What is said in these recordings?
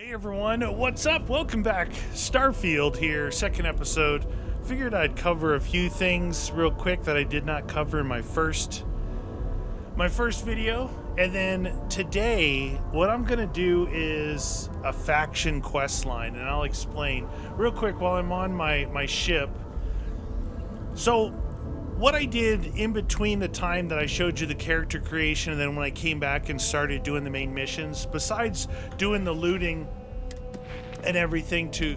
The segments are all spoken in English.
Hey everyone, what's up? Welcome back. Starfield here, second episode. Figured I'd cover a few things real quick that I did not cover in my first video. And then today, what I'm gonna do is a faction quest line, and I'll explain real quick while I'm on my ship. So what I did in between the time that I showed you the character creation and then when I came back and started doing the main missions, besides doing the looting and everything to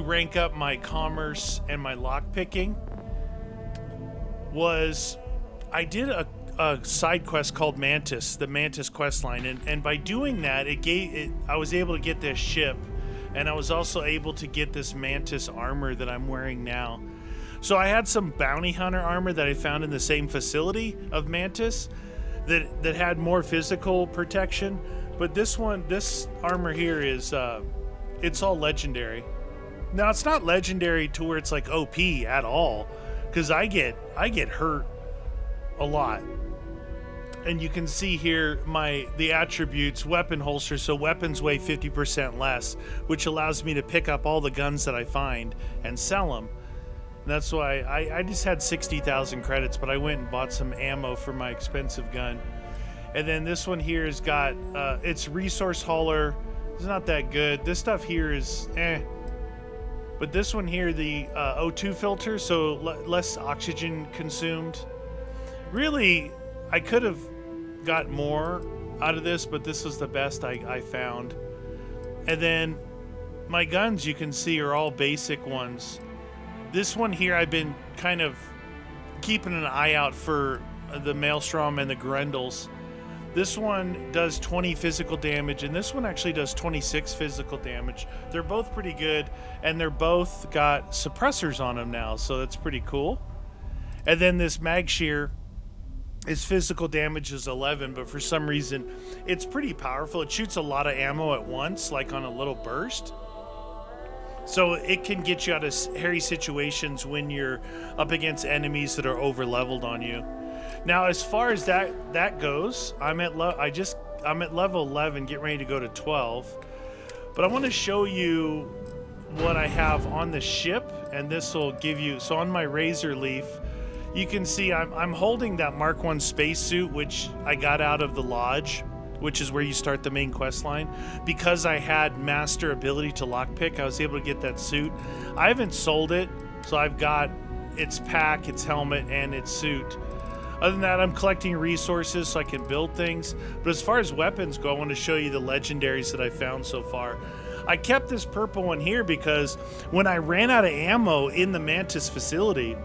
rank up my commerce and my lockpicking, was I did a side quest called Mantis, the Mantis quest line, and by doing that I was able to get this ship, and I was also able to get this Mantis armor that I'm wearing now. So I had some bounty hunter armor that I found in the same facility of Mantis that had more physical protection, but this armor here is it's all legendary. Now it's not legendary to where it's like OP at all, because I get hurt a lot. And you can see here the attributes: weapon holster, so weapons weigh 50% less, which allows me to pick up all the guns that I find and sell them. That's why I just had 60,000 credits, but I went and bought some ammo for my expensive gun. And then this one here has got, it's resource hauler. It's not that good. This stuff here is But this one here, the O2 filter, so less oxygen consumed. Really, I could have got more out of this, but this was the best I found. And then my guns, you can see, are all basic ones. This one here, I've been kind of keeping an eye out for the Maelstrom and the Grendels. This one does 20 physical damage, and this one actually does 26 physical damage. They're both pretty good, and they're both got suppressors on them now, so that's pretty cool. And then this Magshear, its physical damage is 11, but for some reason, it's pretty powerful. It shoots a lot of ammo at once, like on a little burst. So it can get you out of hairy situations when you're up against enemies that are over leveled on you. Now, as far as that goes, I'm at level 11, getting ready to go to 12. But I want to show you what I have on the ship, and this will give you. So on my Razor Leaf, you can see I'm holding that Mark 1 spacesuit, which I got out of the lodge, which is where you start the main quest line. Because I had master ability to lockpick, I was able to get that suit. I haven't sold it, so I've got its pack, its helmet, and its suit. Other than that, I'm collecting resources so I can build things. But as far as weapons go, I want to show you the legendaries that I found so far. I kept this purple one here because when I ran out of ammo in the Mantis facility,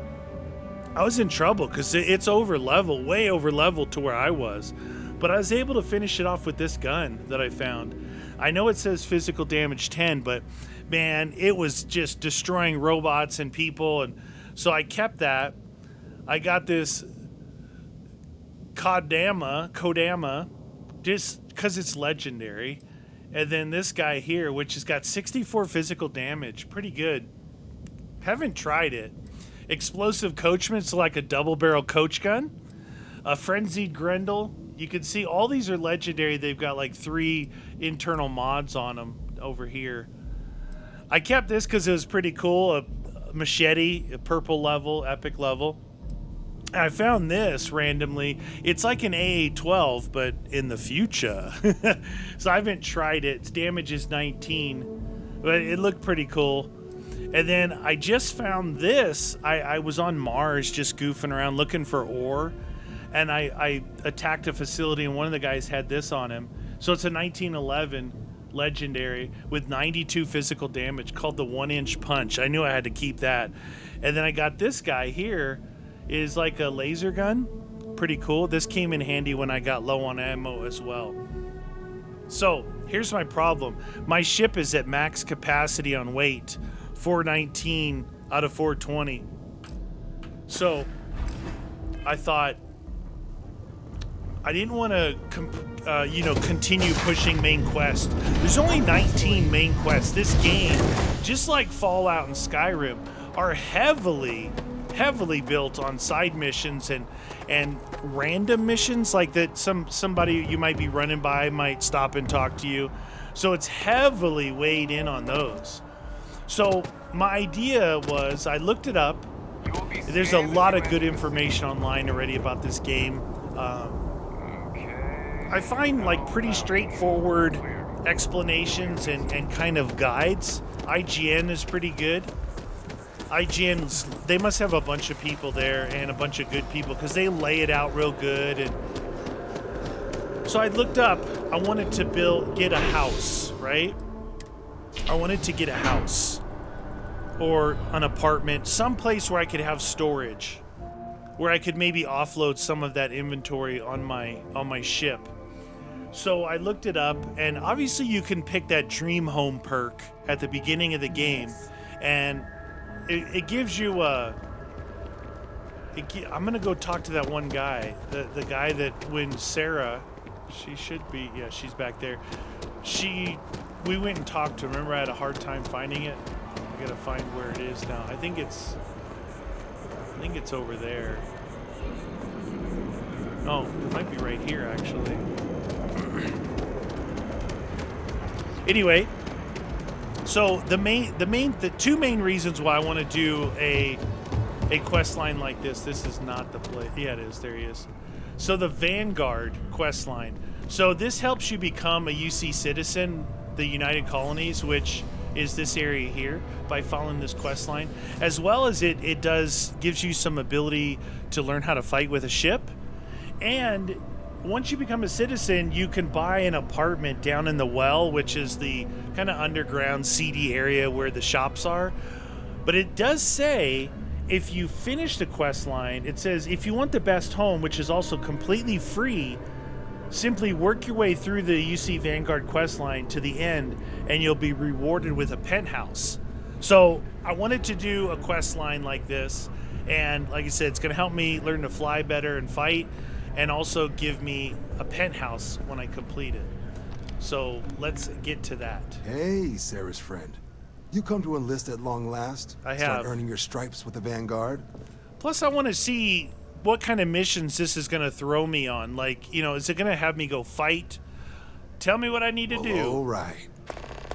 I was in trouble because it's over level, way over level to where I was. But I was able to finish it off with this gun that I found. I know it says physical damage 10, but man, it was just destroying robots and people, and so I kept that. I got this Kodama, just because it's legendary. And then this guy here, which has got 64 physical damage, pretty good. Haven't tried it. Explosive Coachman, it's like a double barrel coach gun. A Frenzied Grendel. You can see all these are legendary. They've got like 3 internal mods on them over here. I kept this because it was pretty cool. A machete, a purple level, epic level. And I found this randomly. It's like an AA-12, but in the future. So I haven't tried it. Its damage is 19, but it looked pretty cool. And then I just found this. I was on Mars just goofing around looking for ore. And I attacked a facility, and one of the guys had this on him. So it's a 1911 legendary with 92 physical damage called the 1-inch punch. I knew I had to keep that. And then I got this guy here, is like a laser gun. Pretty cool. This came in handy when I got low on ammo as well. So here's my problem. My ship is at max capacity on weight, 419 out of 420. So I thought, I didn't want to, continue pushing main quest. There's only 19 main quests. This game, just like Fallout and Skyrim, are heavily built on side missions and random missions, like that somebody you might be running by might stop and talk to you. So it's heavily weighed in on those. So my idea was, I looked it up. There's a lot of good information online already about this game. I find like pretty straightforward explanations and kind of guides. IGN is pretty good. IGN's, they must have a bunch of people there and a bunch of good people because they lay it out real good. And so I looked up, I wanted to get a house, right? I wanted to get a house or an apartment, someplace where I could have storage, where I could maybe offload some of that inventory on my ship. So I looked it up, and obviously you can pick that dream home perk at the beginning of the game, and it gives you a... I'm gonna go talk to that one guy, the guy that when Sarah, she should be, yeah, she's back there. We went and talked to her. Remember, I had a hard time finding it. I gotta find where it is now. I think it's over there. Oh, it might be right here actually. Anyway, so the two main reasons why I want to do a quest line like this. This is not the place. Yeah, it is. There he is. So the Vanguard quest line. So this helps you become a UC citizen, the United Colonies, which is this area here, by following this quest line, as well as it gives you some ability to learn how to fight with a ship. And once you become a citizen, you can buy an apartment down in the well, which is the kind of underground seedy area where the shops are. But it does say, if you finish the quest line, it says if you want the best home, which is also completely free, simply work your way through the UC Vanguard quest line to the end, and you'll be rewarded with a penthouse. So I wanted to do a quest line like this, and like I said, it's going to help me learn to fly better and fight, and also give me a penthouse when I complete it. So let's get to that. Hey, Sarah's friend. You come to enlist at long last? I have. Start earning your stripes with the Vanguard? Plus, I want to see what kind of missions this is going to throw me on. Like, you know, is it going to have me go fight? Tell me what I need to do. All right.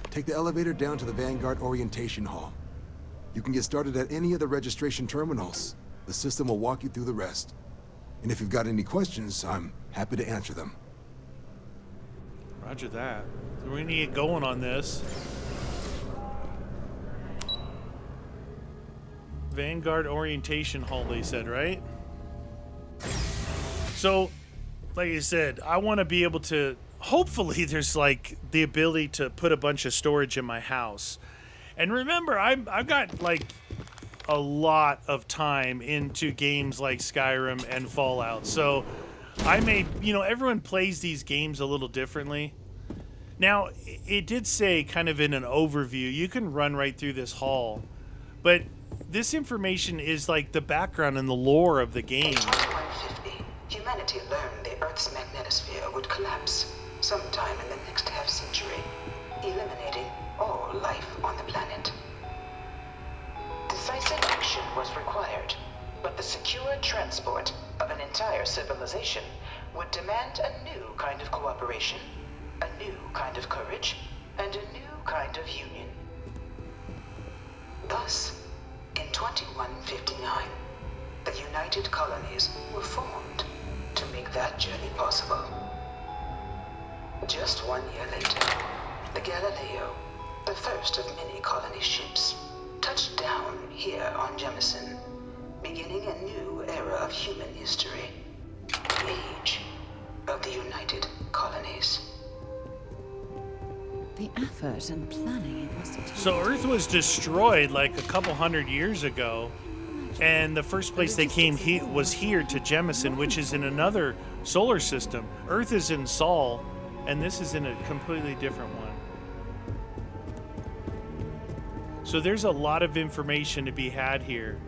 Take the elevator down to the Vanguard Orientation Hall. You can get started at any of the registration terminals. The system will walk you through the rest. And if you've got any questions, I'm happy to answer them. Roger that. So we're going to get going on this. Vanguard Orientation Hall, they said, right? So, like I said, I want to be able to... Hopefully, there's, like, the ability to put a bunch of storage in my house. And remember, I've got, like, a lot of time into games like Skyrim and Fallout. So, I may... You know, everyone plays these games a little differently. Now, it did say, kind of in an overview, you can run right through this hall. But... this information is like the background and the lore of the game. In 2150, humanity learned the Earth's magnetosphere would collapse sometime in the next half-century, eliminating all life on the planet. Decisive action was required, but the secure transport of an entire civilization would demand a new kind of cooperation, a new kind of courage, and a new kind of union. Thus, in 2159, the United Colonies were formed to make that journey possible. Just 1 year later, the Galileo, the first of many colony ships, touched down here on Jemison, beginning a new era of human history, the age of the United Colonies. The effort and planning it must have taken. So Earth was destroyed like a couple hundred years ago, and the first place they came was here to Jemison, which is in another solar system. Earth is in Sol, and this is in a completely different one. So there's a lot of information to be had here.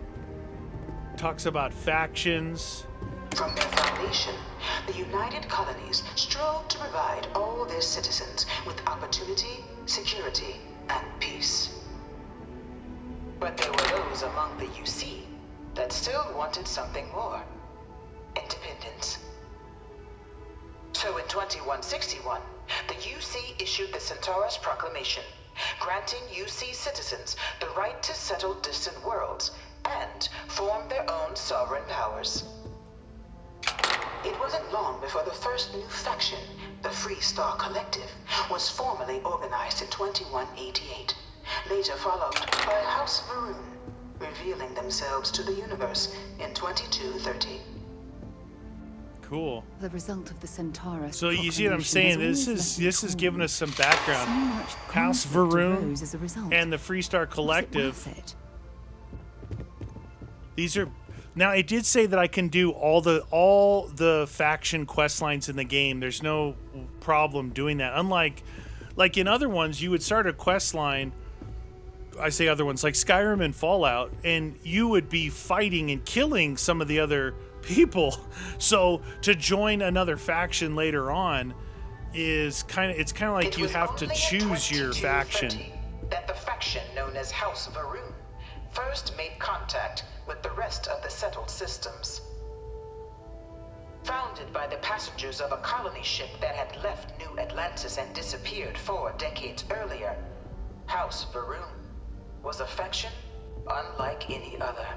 Talks about factions. From their foundation, the United Colonies strove to provide all their citizens with opportunity, security, and peace. But there were those among the UC that still wanted something more: independence. So in 2161, the UC issued the Centaurus Proclamation, granting UC citizens the right to settle distant worlds and form their own sovereign powers. It wasn't long before the first new faction, the Free Star Collective, was formally organized in 2188, later followed by House Varun, revealing themselves to the universe in 2230. Cool. The result of the Centaurus. So you see what I'm saying? This is giving us some background. House Varun and the Freestar Collective. These are now. It did say that I can do all the faction quest lines in the game. There's no problem doing that. Unlike, like in other ones, you would start a quest line. I say other ones like Skyrim and Fallout, and you would be fighting and killing some of the other people. So to join another faction later on is kind of like you have to choose your faction. That the faction known as House Varun first made contact with the rest of the settled systems. Founded by the passengers of a colony ship that had left New Atlantis and disappeared 4 decades earlier, House Varun was a faction unlike any other.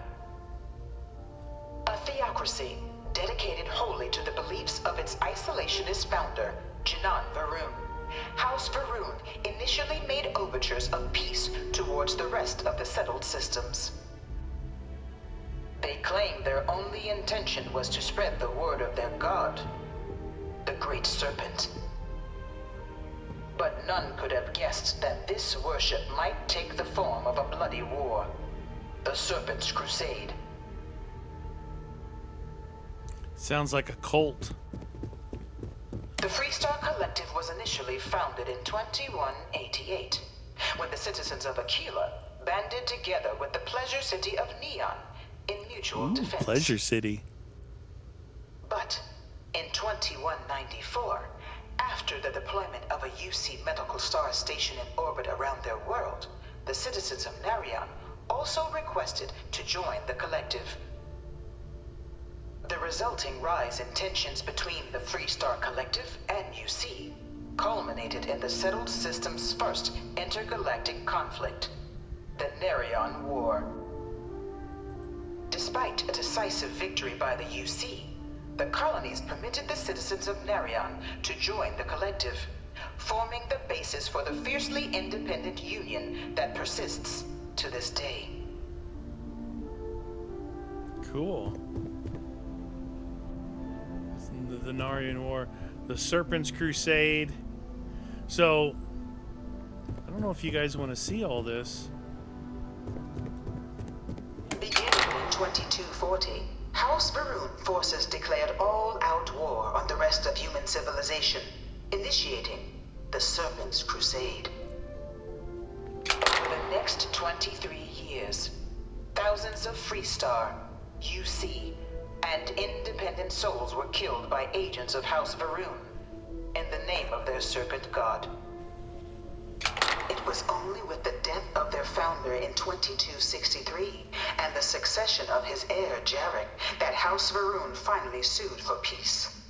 A theocracy dedicated wholly to the beliefs of its isolationist founder, Jinan Varun. House Varun initially made overtures of peace towards the rest of the settled systems. They claimed their only intention was to spread the word of their god, the Great Serpent. But none could have guessed that this worship might take the form of a bloody war, the Serpent's Crusade. Sounds like a cult. The Freestar Collective was initially founded in 2188, when the citizens of Aquila banded together with the Pleasure City of Neon in mutual defense. Pleasure City. But in 2194, after the deployment of a UC medical star station in orbit around their world, the citizens of Narion also requested to join the collective. The resulting rise in tensions between the Freestar Collective and UC culminated in the settled system's first intergalactic conflict, the Narion War. Despite a decisive victory by the UC, the colonies permitted the citizens of Narion to join the collective, forming the basis for the fiercely independent union that persists to this day. Cool. The Narion War, the Serpent's Crusade. So, I don't know if you guys want to see all this. Beginning in 2240, House Varun forces declared all-out war on the rest of human civilization, initiating the Serpent's Crusade. Over the next 23 years, thousands of Freestar, UC, and independent souls were killed by agents of House Varun in the name of their serpent god. It was only with the death of their founder in 2263 and the succession of his heir, Jarek, that House Varun finally sued for peace.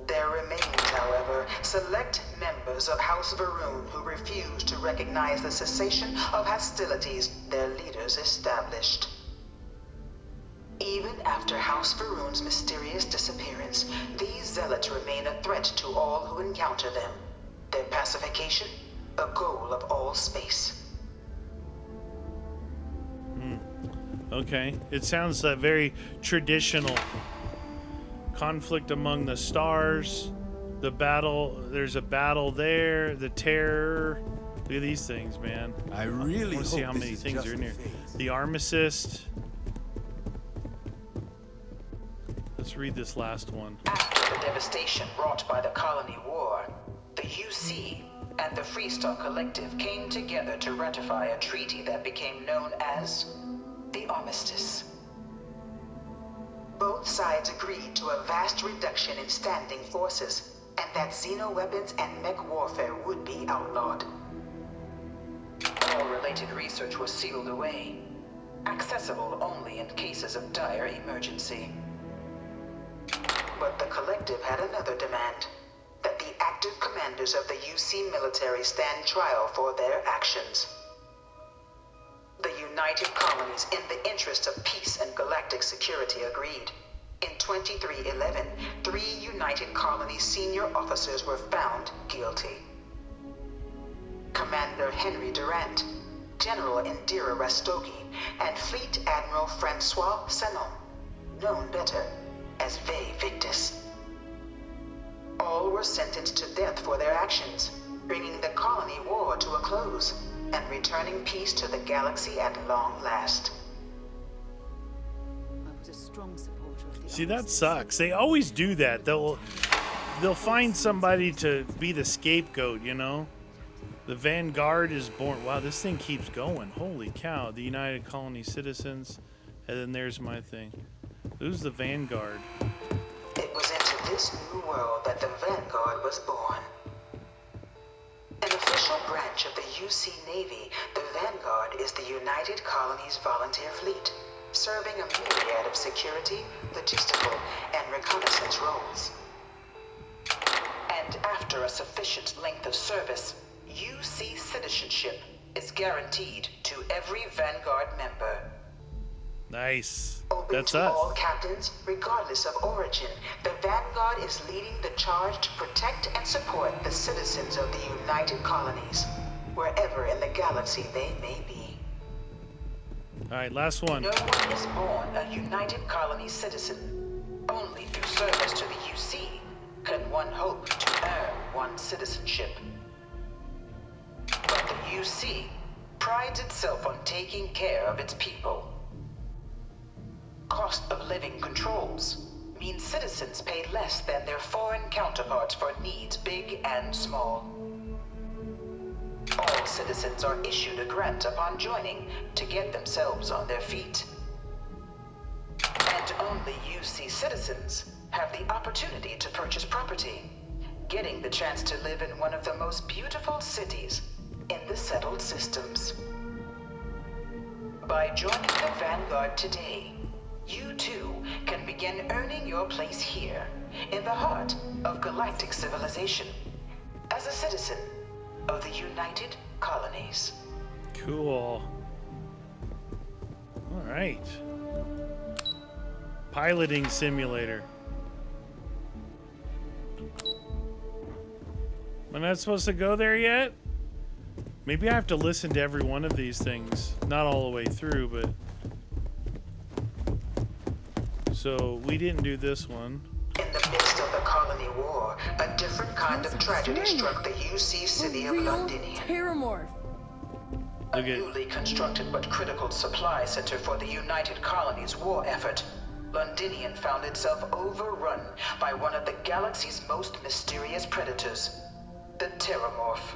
There remained, however, select members of House Varun who refused to recognize the cessation of hostilities their leaders established. Even after House Varun's mysterious disappearance, these zealots remain a threat to all who encounter them. Their pacification, a goal of all space. Okay, it sounds very traditional. Conflict among the stars, the battle, there's a battle there, the terror. Look at these things, man. I really want to see how many things are in here. The armistice. Let's read this last one. After the devastation wrought by the Colony War, the UC and the Freestar Collective came together to ratify a treaty that became known as the Armistice. Both sides agreed to a vast reduction in standing forces, and that xeno-weapons and mech warfare would be outlawed. All related research was sealed away, accessible only in cases of dire emergency. But the Collective had another demand, that the active commanders of the UC military stand trial for their actions. The United Colonies, in the interest of peace and galactic security, agreed. In 2311, 3 United Colonies senior officers were found guilty. Commander Henry Durant, General Indira Rastogi, and Fleet Admiral Francois Sanon, known better as Ve Victus. All were sentenced to death for their actions, bringing the colony war to a close and returning peace to the galaxy at long last. I was a strong supporter of the See, that arms. sucks. They always do that. They'll find somebody to be the scapegoat, you know? The Vanguard is born. Wow, this thing keeps going. Holy cow. The United Colony citizens. And then there's my thing. Who's the Vanguard? It was into this new world that the Vanguard was born. An official branch of the UC Navy, the Vanguard is the United Colonies Volunteer Fleet, serving a myriad of security, logistical, and reconnaissance roles. And after a sufficient length of service, UC citizenship is guaranteed to every Vanguard member. Nice. Open That's to us. all captains, regardless of origin, the Vanguard is leading the charge to protect and support the citizens of the United Colonies, wherever in the galaxy they may be. Alright, last one. No one is born a United Colony citizen. Only through service to the UC can one hope to earn one's citizenship. But the UC prides itself on taking care of its people. Cost of living controls mean citizens pay less than their foreign counterparts for needs big and small. All citizens are issued a grant upon joining to get themselves on their feet. And only UC citizens have the opportunity to purchase property, getting the chance to live in one of the most beautiful cities in the settled systems. By joining the Vanguard today, you too can begin earning your place here, in the heart of galactic civilization, as a citizen of the United Colonies. Cool. Alright. Piloting simulator. Am I not supposed to go there yet? Maybe I have to listen to every one of these things. Not all the way through, but... So, we didn't do this one. In the midst of the colony war, a different kind of tragedy struck the UC city of Londinian. Terramorph. A Look at- newly constructed but critical supply center for the United Colonies war effort, Londinian found itself overrun by one of the galaxy's most mysterious predators, the Terramorph.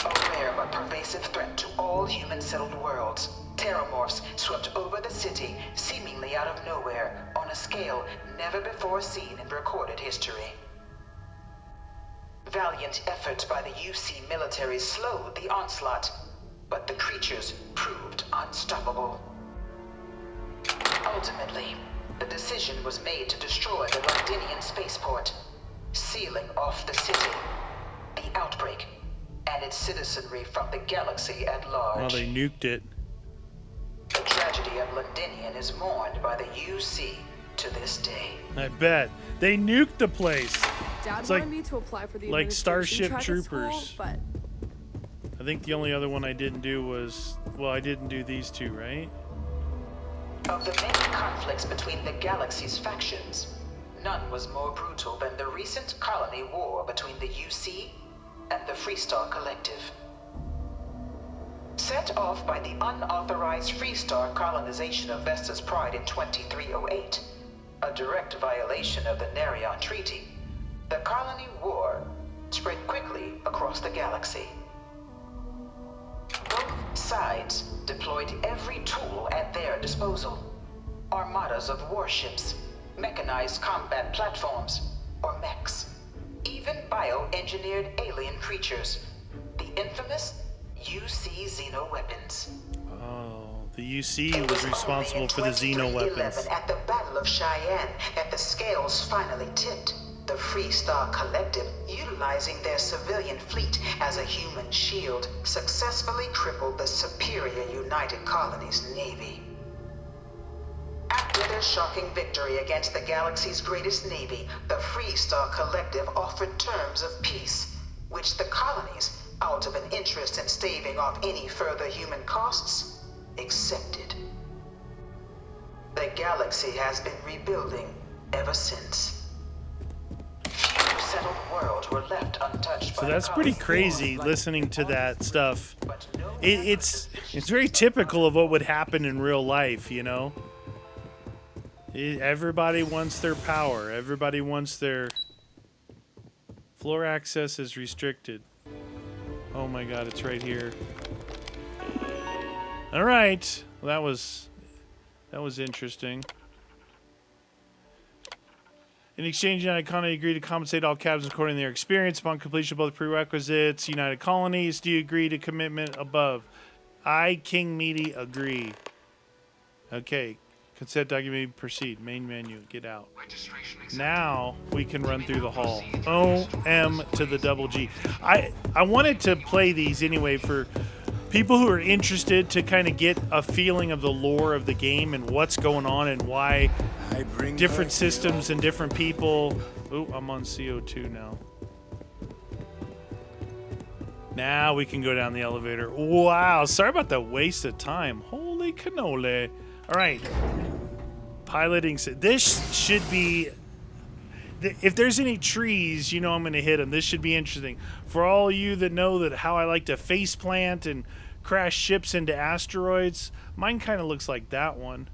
A rare but pervasive threat to all human-settled worlds, Terramorphs swept over the city, seemingly out of nowhere, on a scale never before seen in recorded history. Valiant efforts by the UC military slowed the onslaught, but the creatures proved unstoppable. Ultimately, the decision was made to destroy the Londinian spaceport, sealing off the city, the outbreak, and its citizenry from the galaxy at large. Well, they nuked it. The tragedy of Londinian is mourned by the UC to this day. I bet. They nuked the place. Dad It's wanted like- me to apply for the like administration Starship track at Troopers. school, but I think the only other one I didn't do was... Well, I didn't do these two, right? Of the many conflicts between the galaxy's factions, none was more brutal than the recent colony war between the UC and the Freestar Collective. Set off by the unauthorized Freestar colonization of Vesta's Pride in 2308, a direct violation of the Nerion Treaty, the colony war spread quickly across the galaxy. Both sides deployed every tool at their disposal. Armadas of warships, mechanized combat platforms, or mechs, even bioengineered alien creatures, the infamous UC xenoweapons. Oh, the UC was responsible for the xeno weapons. At the Battle of Cheyenne that the scales finally tipped. The Freestar Collective, utilizing their civilian fleet as a human shield, successfully crippled the superior United Colonies Navy. After their shocking victory against the galaxy's greatest navy, the Freestar Collective offered terms of peace, which the colonies, out of an interest in staving off any further human costs, accepted. The galaxy has been rebuilding ever since. Few settled worlds were left untouched by So that's pretty crazy listening to that stuff. It's very typical of what would happen in real life, you know? Everybody wants their power. Everybody wants their... Floor access is restricted. Oh my god, it's right here. Alright. Well, that was interesting. In exchange, United Colony agreed to compensate all captains according to their experience upon completion of both prerequisites. United Colonies, do you agree to commitment above? I, King Meaty, agree. Okay. Consent document, proceed. Main menu, get out. Now we can run through the hall. O-M to the double G. I wanted to play these anyway for people who are interested to kind of get a feeling of the lore of the game and what's going on and why different systems and different people. Ooh, I'm on CO2 now. Now we can go down the elevator. Wow, sorry about that waste of time. Holy cannoli. All right. Piloting. This should be... If there's any trees, you know I'm going to hit them. This should be interesting. For all you that know that how I like to faceplant and crash ships into asteroids, mine kind of looks like that one.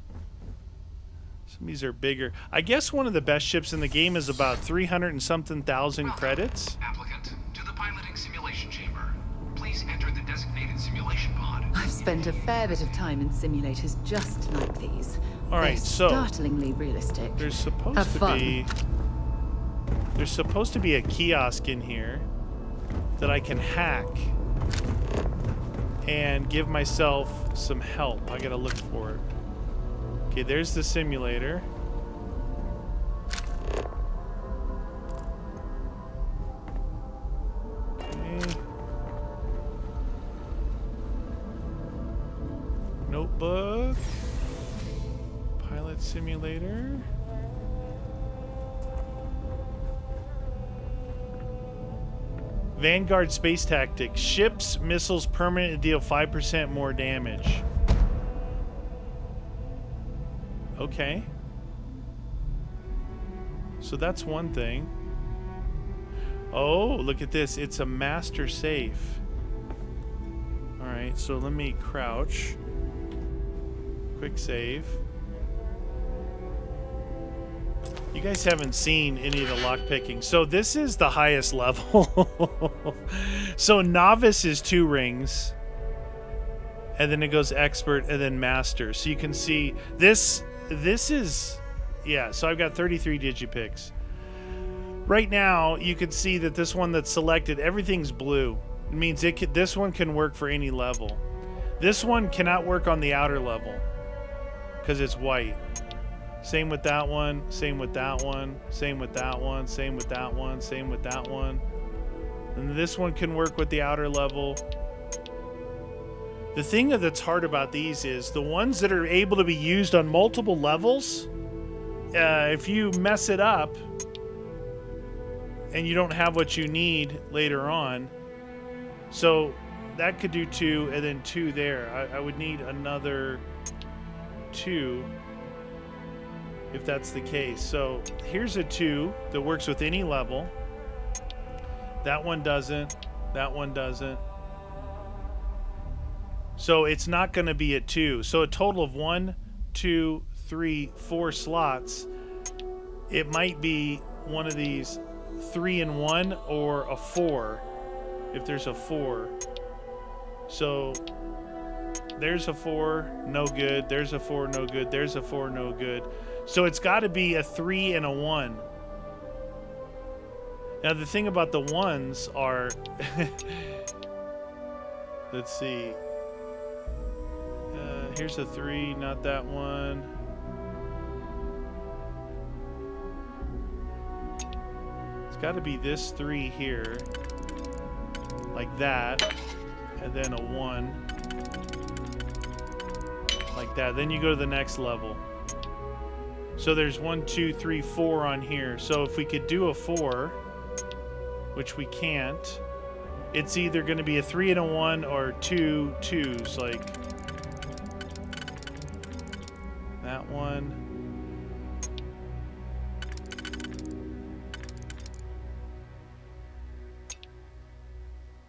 Some of these are bigger. I guess one of the best ships in the game is about 300 and something thousand credits. Applicant to the piloting simulation chamber. Please enter the designated simulation pod. I've spent a fair bit of time in simulators just like these. All right, They're so startlingly realistic. there's supposed Have to fun. be... There's supposed to be a kiosk in here that I can hack and give myself some help. I gotta look for it. Okay, there's the simulator. Okay. Notebook. Pilot simulator. Vanguard space tactics. Ships, missiles permanent deal 5% more damage. Okay. So that's one thing. Oh, look at this. It's a master safe. Alright, so let me crouch. Quick save. You guys haven't seen any of the lockpicking. So this is the highest level. So novice is 2 rings. And then it goes expert and then master. So you can see this is, yeah, so I've got 33 digipicks. Right now, you can see that this one that's selected, everything's blue. It means this one can work for any level. This one cannot work on the outer level because it's white. Same with that one, same with that one, same with that one, same with that one, same with that one. And this one can work with the outer level. The thing that's hard about these is the ones that are able to be used on multiple levels, if you mess it up and you don't have what you need later on, so that could do 2 and then 2 there. I would need another 2 if that's the case. So here's a 2 that works with any level. That one doesn't. That one doesn't. So it's not going to be a 2. So a total of 1, 2, 3, 4 slots. It might be one of these 3 in 1 or a 4 if there's a 4. So there's a 4, no good. There's a 4, no good. There's a 4, no good. So it's got to be a 3 and a 1. Now the thing about the ones are, let's see. Here's a 3, not that one. 1, got to be this 3 here. Like that. And then a 1. Like that. Then you go to the next level. So there's 1, 2, 3, 4 on here. So if we could do a 4, which we can't, it's either going to be a 3 and a 1 or 2 2s. Like that one.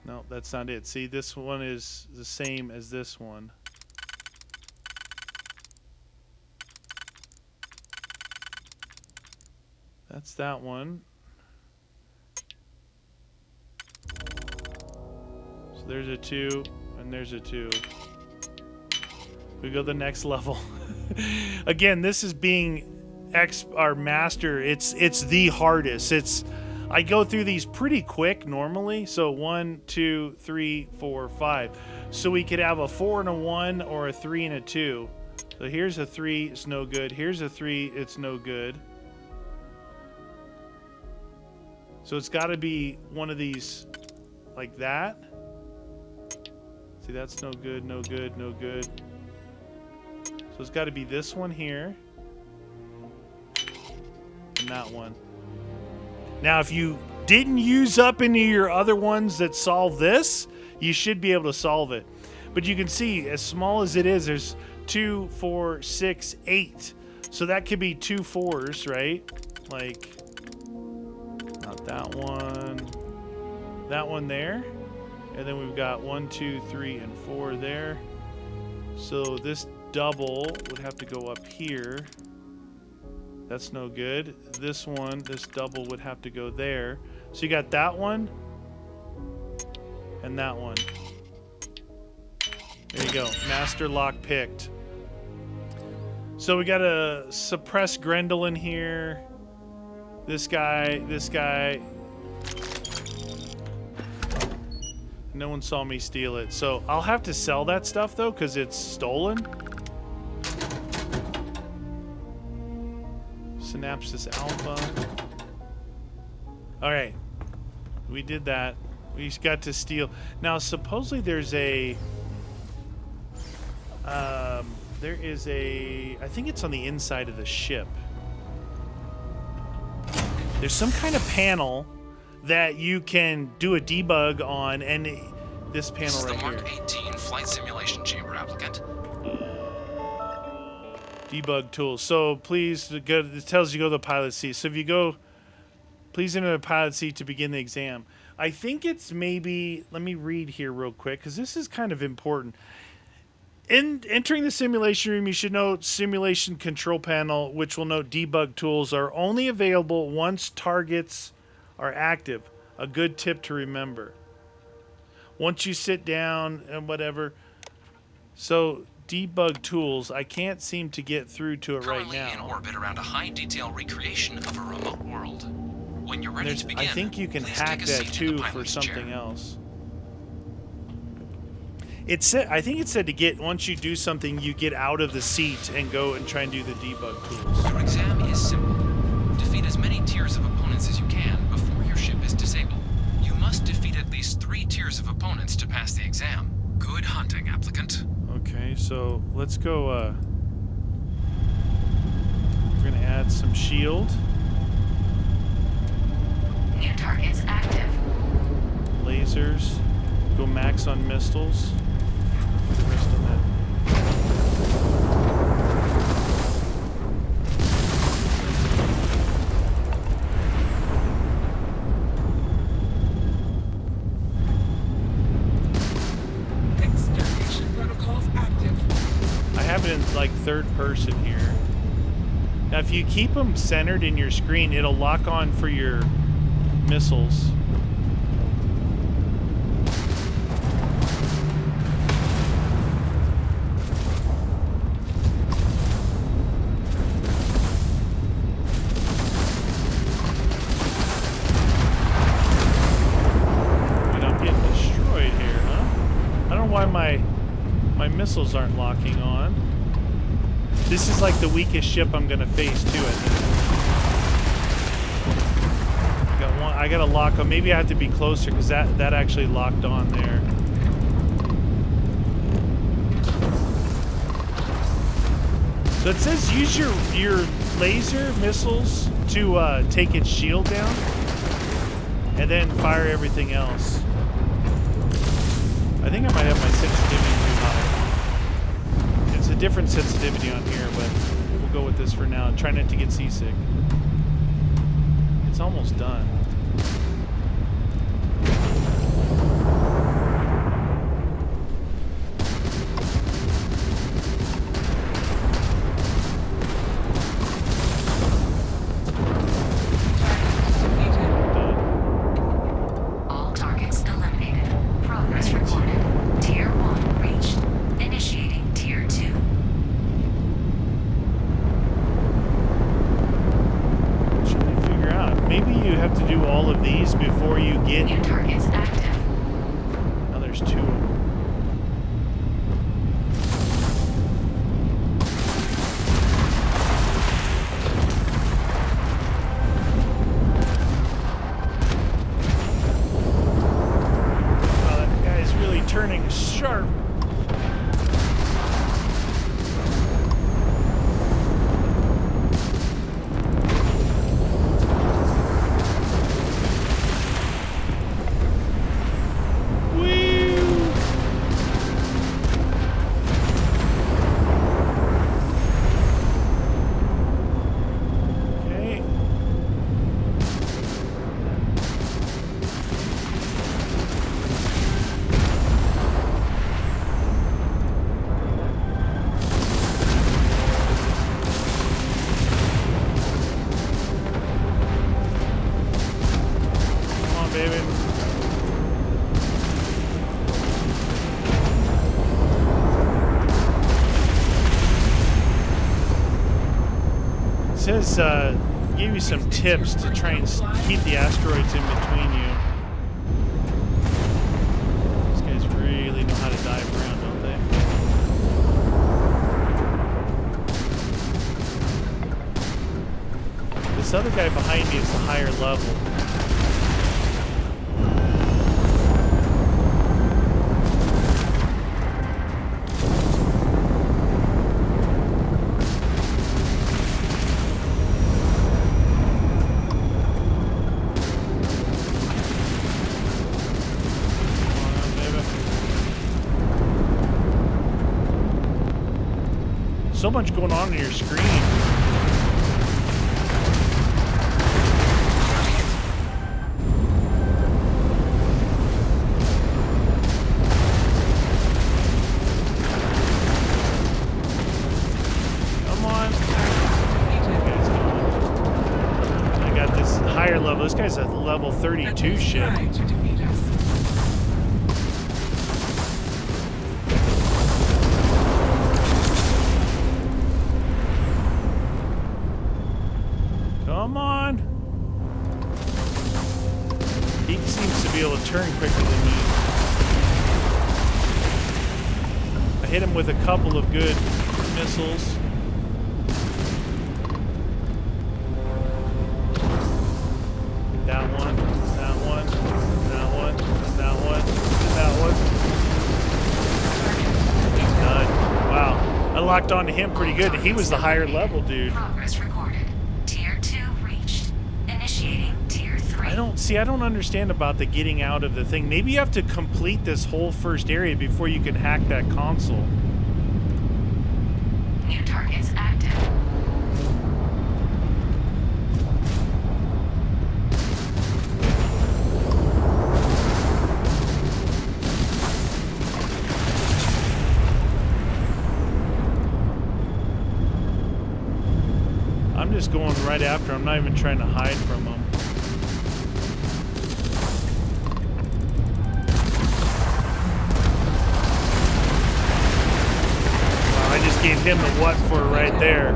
No, that's not it. See, this one is the same as this one. That's that one. So there's a 2, and there's a 2. We go the next level. Again, this is being our master. It's the hardest. I go through these pretty quick normally. So 1, 2, 3, 4, 5. So we could have a 4 and a 1 or a 3 and a 2. So here's a 3, it's no good. Here's a 3, it's no good. So it's got to be one of these like that. See, that's no good, no good, no good. So it's got to be this one here. And that one. Now, if you didn't use up any of your other ones that solve this, you should be able to solve it. But you can see, as small as it is, there's 2, 4, 6, 8. So that could be 2 4s, right? Like, not that one there. And then we've got 1, 2, 3, and 4 there. So this double would have to go up here. That's no good. This one, this double would have to go there. So you got that one and that one. There you go. Master lock picked. So we got a suppress Grendel in here. This guy, this guy. No one saw me steal it. So I'll have to sell that stuff though, because it's stolen. Synapsis Alpha. Alright. We did that. We got to steal. Now, supposedly there's a... there is a... I think it's on the inside of the ship. There's some kind of panel that you can do a debug on, and this panel right here. This is the Mark 18 flight simulation chamber applicant. Debug tools. So please go. It tells you go to the pilot seat. So if you go, please enter the pilot seat to begin the exam. I think it's maybe. Let me read here real quick because this is kind of important. In entering the simulation room, you should note simulation control panel, which will note debug tools are only available once targets are active. A good tip to remember. Once you sit down and whatever. So debug tools, I can't seem to get through to it right now. Currently in orbit around a high detail recreation of a remote world. When you're ready to begin, I think you can hack that too for something else. It said, I think it said to get, once you do something, you get out of the seat and go and try and do the debug tools. Your exam is simple. Defeat as many tiers of opponents as you can before your ship is disabled. You must defeat at least 3 tiers of opponents to pass the exam. Good hunting, applicant. Okay, so let's go, we're gonna add some shield. New targets active. Lasers. Go max on missiles. The rest on that. Extermination protocols active. I have it in like third person here. Now if you keep them centered in your screen, it'll lock on for your missiles. My missiles aren't locking on. This is like the weakest ship I'm gonna face too, I think. I gotta lock on. Maybe I have to be closer because that actually locked on there. So it says use your laser missiles to take its shield down, and then fire everything else. I think I might have my sensitivity too high. It's a different sensitivity on here, but we'll go with this for now. Try not to get seasick. It's almost done. All targets eliminated. Progress reported. Tier 1 reached. Initiating Tier 2. Maybe you have to do all of these before you get... New targets active. Oh, there's 2 of them. Wow, that guy's really turning sharp. Says give you some tips to try and keep the asteroids in between you. These guys really know how to dive around, don't they? This other guy behind me is the higher level. So much going on your screen. Come on. I got this higher level. This guy's a level 32 ship. Come on. He seems to be able to turn quicker than me. I hit him with a couple of good missiles. That one, that one, that one, that one, that one. Done. Wow. I locked onto him pretty good. He was the higher level dude. Progress recorded. Tier 2 reached. Initiating Tier 3. I don't understand about the getting out of the thing. Maybe you have to complete this whole first area before you can hack that console. New targets active. I'm just going right after him. I'm not even trying to hide from him. Wow, I just gave him the what for right there.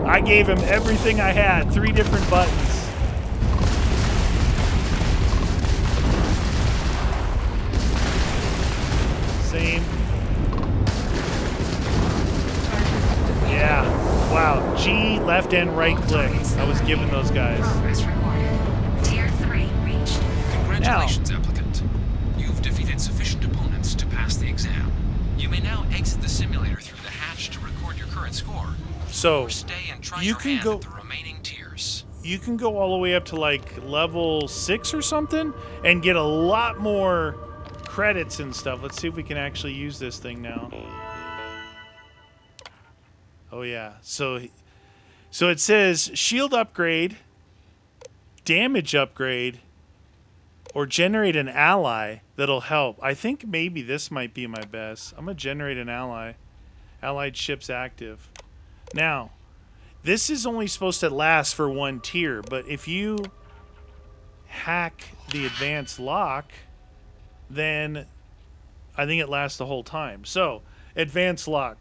I gave him everything I had. 3 different buttons. Same. Yeah. Wow. G, left and right click. I was giving those guys. Progress recorded. Tier 3 reached. Congratulations, applicant. You've defeated sufficient opponents to pass the exam. You may now exit the simulator through the hatch to record your current score. So Or stay and try you your can hand go. at the remaining tiers. You can go all the way up to like level 6 or something and get a lot more credits and stuff. Let's see if we can actually use this thing now. Oh yeah. So it says shield upgrade, damage upgrade, or generate an ally that'll help. I think maybe this might be my best. I'm going to generate an ally. Allied ships active. Now, this is only supposed to last for 1 tier, but if you hack the advanced lock, then I think it lasts the whole time. So, advanced lock.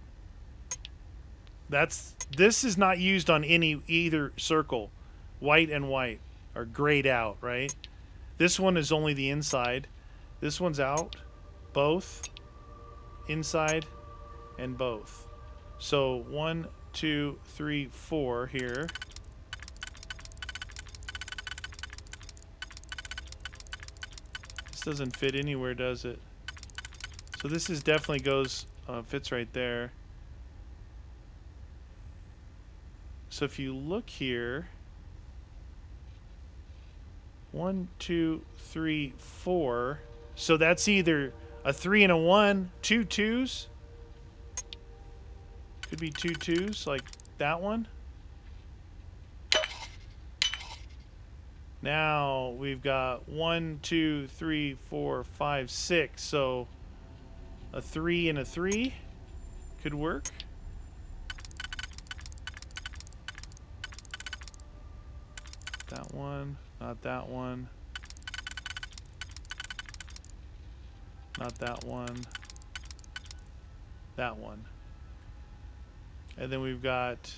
This is not used on either circle. White and white are grayed out, right? This one is only the inside. This one's out. Both. Inside and both. So 1, 2, 3, 4 here. This doesn't fit anywhere, does it? So this is definitely fits right there. So if you look here, 1, 2, 3, 4. So that's either a 3 and a 1, 2 2s. Could be 2 2s, like that one. Now we've got 1, 2, 3, 4, 5, 6. So a 3 and a 3 could work. That one. Not that one. Not that one. That one. And then we've got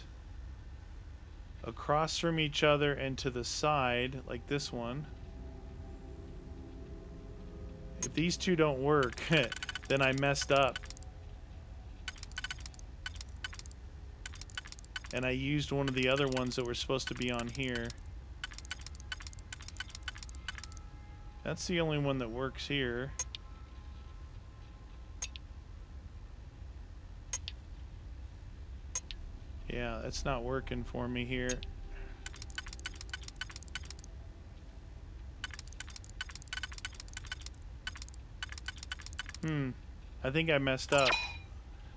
across from each other and to the side, like this one. If these two don't work, then I messed up. And I used one of the other ones that were supposed to be on here. That's the only one that works here. Yeah, it's not working for me here. I think I messed up.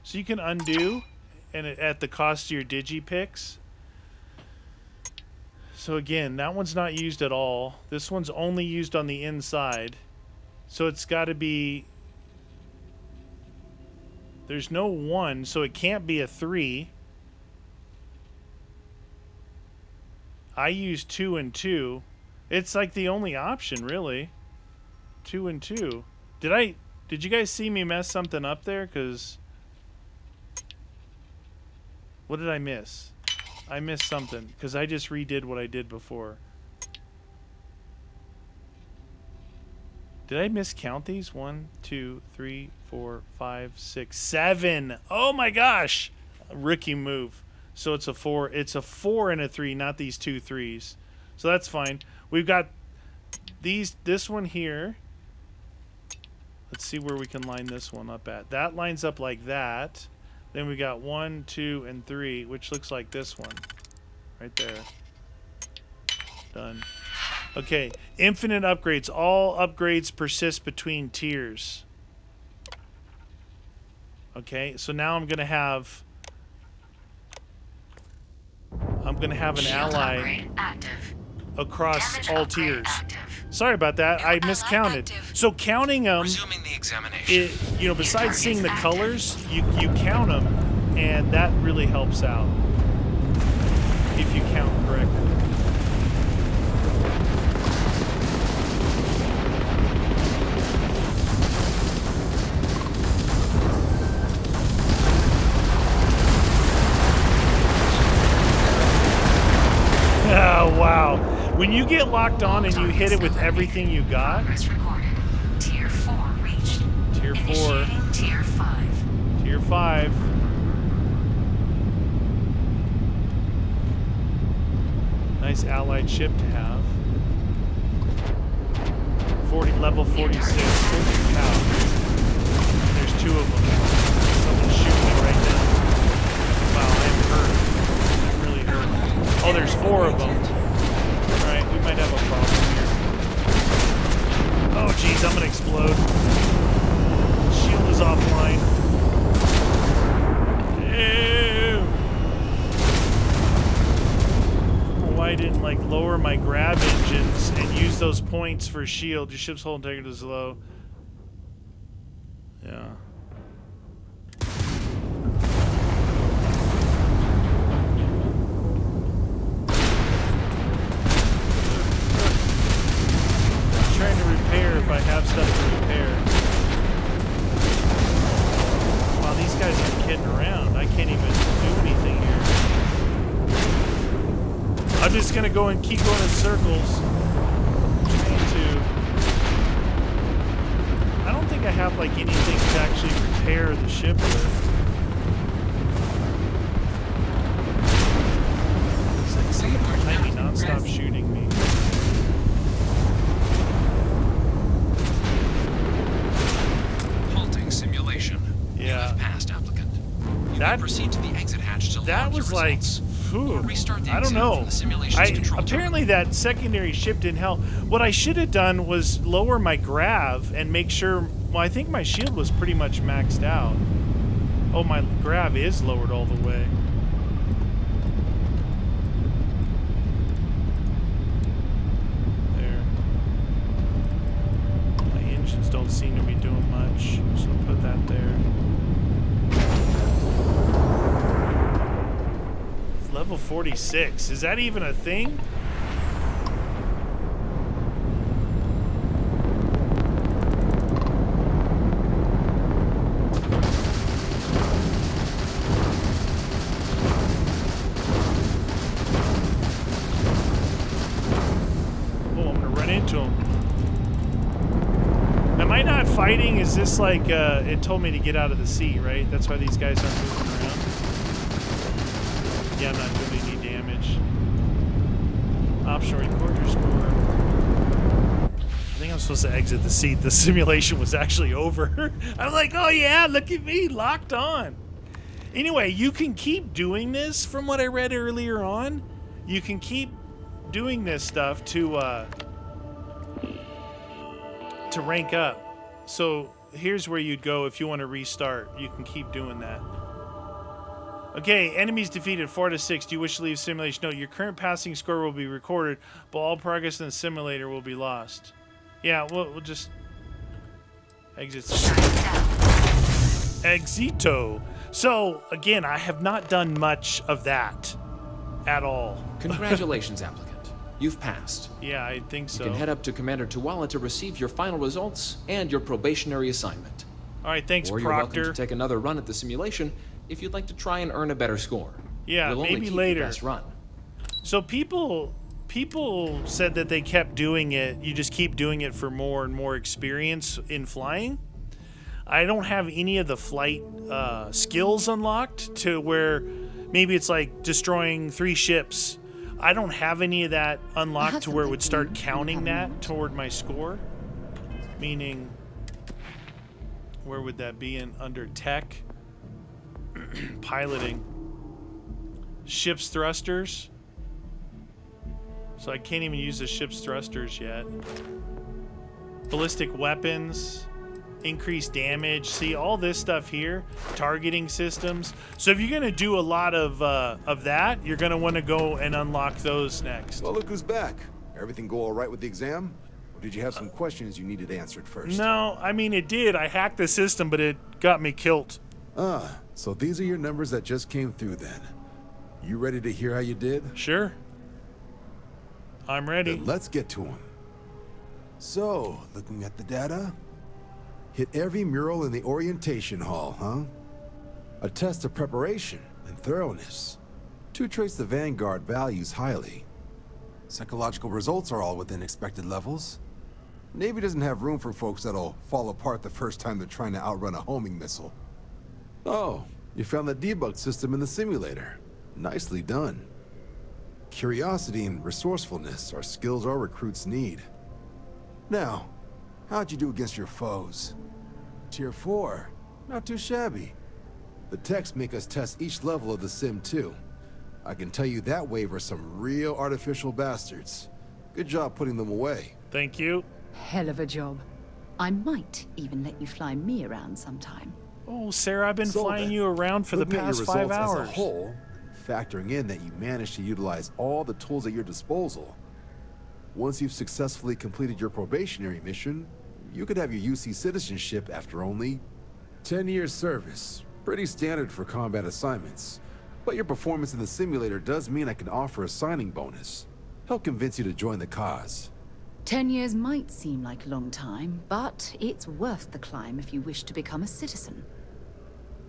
So you can undo, and at the cost of your digipicks. So again, that one's not used at all. This one's only used on the inside. So it's got to be... There's no 1, so it can't be a 3. I use 2 and 2. It's like the only option, really. 2 and 2. Did you guys see me mess something up there? Because... What did I miss? I missed something because I just redid what I did before. Did I miscount these? 1, 2, 3, 4, 5, 6, 7. Oh my gosh! A rookie move. So it's a 4. It's a 4 and a 3, not these 2 3s. So that's fine. We've got this one here. Let's see where we can line this one up at. That lines up like that. Then we got 1, 2, and 3, which looks like this one. Right there. Done. Okay. Infinite upgrades. All upgrades persist between tiers. Okay. So now I'm going to have an ally across all tiers. Sorry about that. I miscounted. So counting them, Resuming the examination. besides seeing the colors, you count them, and that really helps out if you count correctly. Oh, wow. When you get locked on and you hit it with everything you got. Progress recorded. Tier 4 reached. Tier 4. Initiating Tier 5. Tier 5. Nice allied ship to have. 40. level 46. Holy cow. There's 2 of them. Someone's shooting me right now. Wow, I'm hurt. I'm really hurt. Oh, there's 4 of them. Alright, we might have a problem here. Oh, jeez, I'm gonna explode. Shield is offline. Ew. Why I didn't like lower my grab engines and use those points for shield. Your ship's hull integrity is low. Yeah. I'm trying to repair if I have stuff to repair. Wow, these guys aren't kidding around. I can't even do anything here. I'm just gonna go and keep going in circles. Trying to. I don't think I have like anything to actually repair the ship with. It's like someone behind me non-stop shooting me. Halting simulation. You Yeah. have passed, applicant. You That- may proceed to the exit hatch to That log was your like, results. whew, Or restart the I don't exam know. from the simulation's control Apparently terminal. that secondary ship didn't help. What I should have done was lower my grav and make sure. Well, I think my shield was pretty much maxed out. Oh, my grav is lowered all the way. There. My engines don't seem to be doing much, so I'll put that there. Level 46. Is that even a thing? Oh, I'm gonna run into him. Am I not fighting? Is this like, it told me to get out of the seat, right? That's why these guys aren't moving around. Yeah, I'm not doing any damage. Optional record your score. I think I'm supposed to exit the seat. The simulation was actually over. I'm like, oh yeah, look at me, locked on. Anyway, you can keep doing this from what I read earlier on. You can keep doing this stuff to rank up. So here's where you'd go if you want to restart. You can keep doing that. Okay, enemies defeated 4-6. Do you wish to leave simulation? No, your current passing score will be recorded, but all progress in the simulator will be lost. Yeah, we'll just exit. Exito. So again, I have not done much of that at all. Congratulations, applicant. You've passed. Yeah, I think so. You can head up to Commander Tuwala to receive your final results and your probationary assignment. All right, thanks, Or you're welcome Proctor. to take another run at the simulation if you'd like to try and earn a better score. Yeah, We'll only maybe keep later. Your best run. So people said that they kept doing it. You just keep doing it for more and more experience in flying. I don't have any of the flight skills unlocked to where maybe it's like destroying 3 ships. I don't have any of that unlocked to where it would start counting that toward my score. Meaning, where would that be in under tech? Piloting. Ship's thrusters. So I can't even use the ship's thrusters yet. Ballistic weapons. Increased damage. See, all this stuff here. Targeting systems. So if you're going to do a lot of that, you're going to want to go and unlock those next. Well, look who's back. Everything go all right with the exam? Or did you have some questions you needed answered first? No, I mean, it did. I hacked the system, but it got me killed. Ah, so these are your numbers that just came through then. You ready to hear how you did? Sure. I'm ready. Then let's get to them. So, looking at the data, hit every mural in the orientation hall, huh? A test of preparation and thoroughness. 2 traits the Vanguard values highly. Psychological results are all within expected levels. Navy doesn't have room for folks that'll fall apart the first time they're trying to outrun a homing missile. Oh, you found the debug system in the simulator. Nicely done. Curiosity and resourcefulness are skills our recruits need. Now, How'd you do against your foes? Tier 4. Not too shabby. The techs make us test each level of the sim too. I can tell you that wave are some real artificial bastards. Good job putting them away. Thank you. Hell of a job. I might even let you fly me around sometime. Oh, Sarah, I've been So flying then, you around for the looking at your past 5 results hours. as a whole, factoring in that you managed to utilize all the tools at your disposal, once you've successfully completed your probationary mission, you could have your UC citizenship after only 10 years service. Pretty standard for combat assignments. But your performance in the simulator does mean I can offer a signing bonus. Help convince you to join the cause. 10 years might seem like a long time, but it's worth the climb if you wish to become a citizen.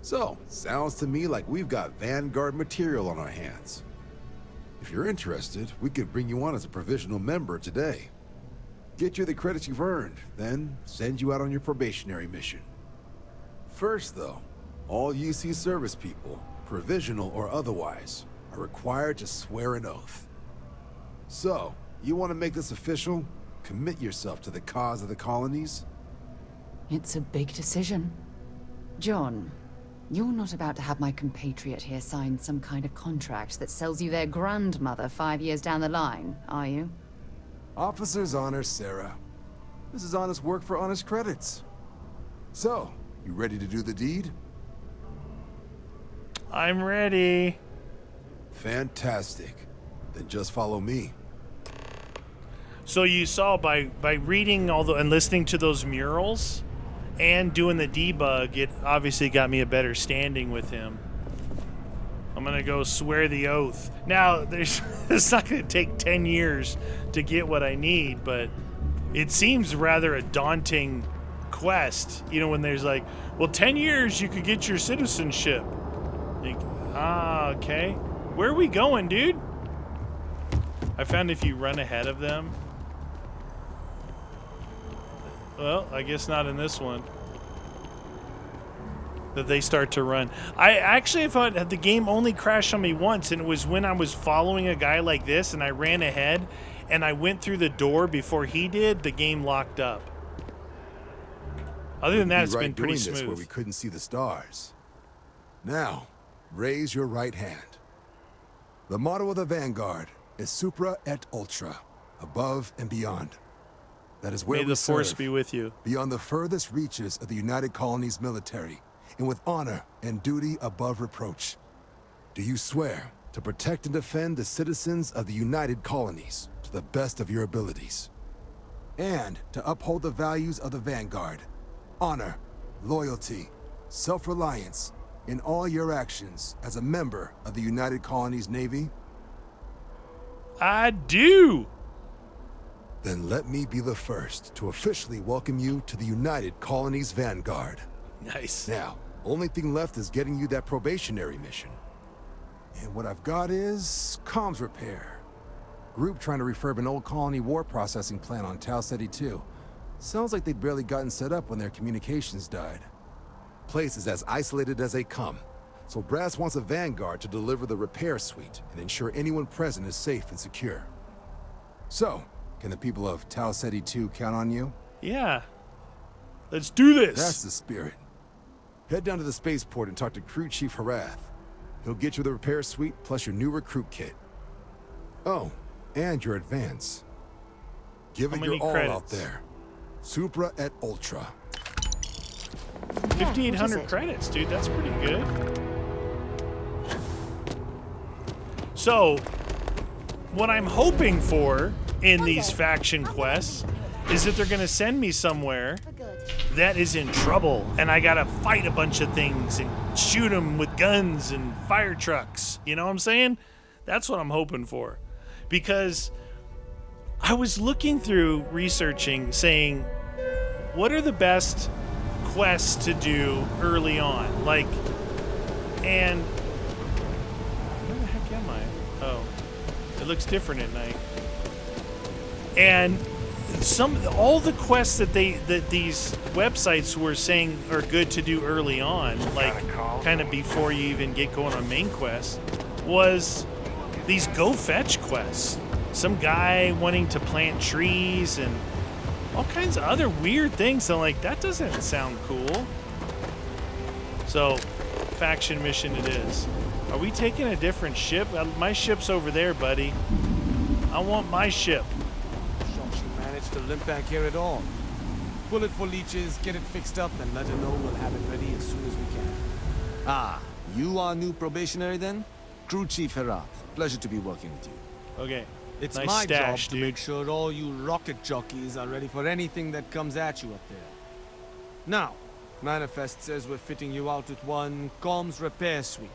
So, sounds to me like we've got Vanguard material on our hands. If you're interested, we could bring you on as a provisional member today. Get you the credits you've earned, then send you out on your probationary mission. First, though, all UC service people, provisional or otherwise, are required to swear an oath. So, you want to make this official? Commit yourself to the cause of the colonies? It's a big decision. John, you're not about to have my compatriot here sign some kind of contract that sells you their grandmother 5 years down the line, are you? Officer's honor, Sarah. This is honest work for honest credits. So, you ready to do the deed? I'm ready. Fantastic. Then just follow me. So you saw by reading all the and listening to those murals and doing the debug, it obviously got me a better standing with him. I'm gonna go swear the oath. Now, it's not gonna take 10 years to get what I need, but it seems rather a daunting quest. You know, when there's like, well, 10 years you could get your citizenship. Like, okay. Where are we going, dude? I found if you run ahead of them. Well, I guess not in this one. That they start to run. I actually thought that the game only crashed on me once, and it was when I was following a guy like this, and I ran ahead, and I went through the door before he did. The game locked up. Other than that, it's been pretty doing this where smooth. we couldn't see the stars. Now, raise your right hand. The motto of the Vanguard is Supra et Ultra, above and beyond. That is where May we the Force serve, be with you. beyond the furthest reaches of the United Colonies military, and with honor and duty above reproach. Do you swear to protect and defend the citizens of the United Colonies to the best of your abilities? And to uphold the values of the Vanguard, honor, loyalty, self-reliance, in all your actions as a member of the United Colonies Navy? I do. Then let me be the first to officially welcome you to the United Colonies Vanguard. Nice. Now, only thing left is getting you that probationary mission. And what I've got is comms repair. Group trying to refurb an old colony war processing plant on Tau Ceti 2. Sounds like they'd barely gotten set up when their communications died. Place is as isolated as they come, so Brass wants a Vanguard to deliver the repair suite and ensure anyone present is safe and secure. So, can the people of Tau Ceti 2 count on you? Yeah. Let's do this. That's the spirit. Head down to the spaceport and talk to Crew Chief Harath. He'll get you the repair suite plus your new recruit kit. Oh, and your advance. Give How it your many all credits? out there. Supra et Ultra. 5,800 credits, dude. That's pretty good. So, what I'm hoping for in these faction quests is that they're going to send me somewhere that is in trouble, and I got to fight a bunch of things and shoot them with guns and fire trucks. You know what I'm saying? That's what I'm hoping for. Because I was looking through researching, saying, what are the best quests to do early on? Like, and where the heck am I? Oh, it looks different at night. And all the quests that these websites were saying are good to do early on, like kind of before you even get going on main quests, was these go fetch quests. Some guy wanting to plant trees, and all kinds of other weird things. I'm like, that doesn't sound cool. So, faction mission it is. Are we taking a different ship? My ship's over there, buddy. I want my ship. Shocked she managed to limp back here at all. Pull it for leeches, get it fixed up, and let her know we'll have it ready as soon as we can. Ah, you are new probationary then? Crew Chief Herat. Pleasure to be working with you. Okay. It's Nice my stash, job to dude. make sure all you rocket jockeys are ready for anything that comes at you up there. Now, Manifest says we're fitting you out with one comms repair suite.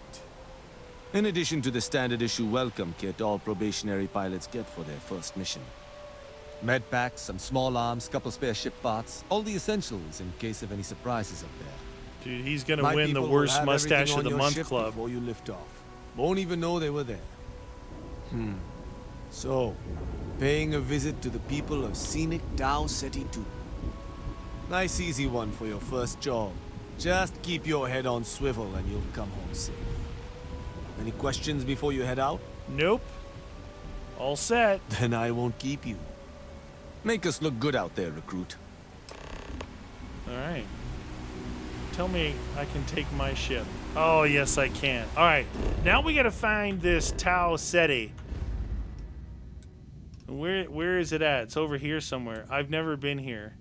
In addition to the standard issue welcome kit all probationary pilots get for their first mission. Med packs, some small arms, couple spare ship parts, all the essentials in case of any surprises up there. Dude, he's gonna My win the people will worst have mustache everything of on the your month ship club. before you lift off. Won't even know they were there. So, paying a visit to the people of scenic Tau Ceti 2. Nice easy one for your first job. Just keep your head on swivel and you'll come home safe. Any questions before you head out? Nope. All set. Then I won't keep you. Make us look good out there, recruit. All right. Tell me I can take my ship. Oh, yes, I can. All right. Now we got to find this Tau Ceti. Where is it at? It's over here somewhere. I've never been here.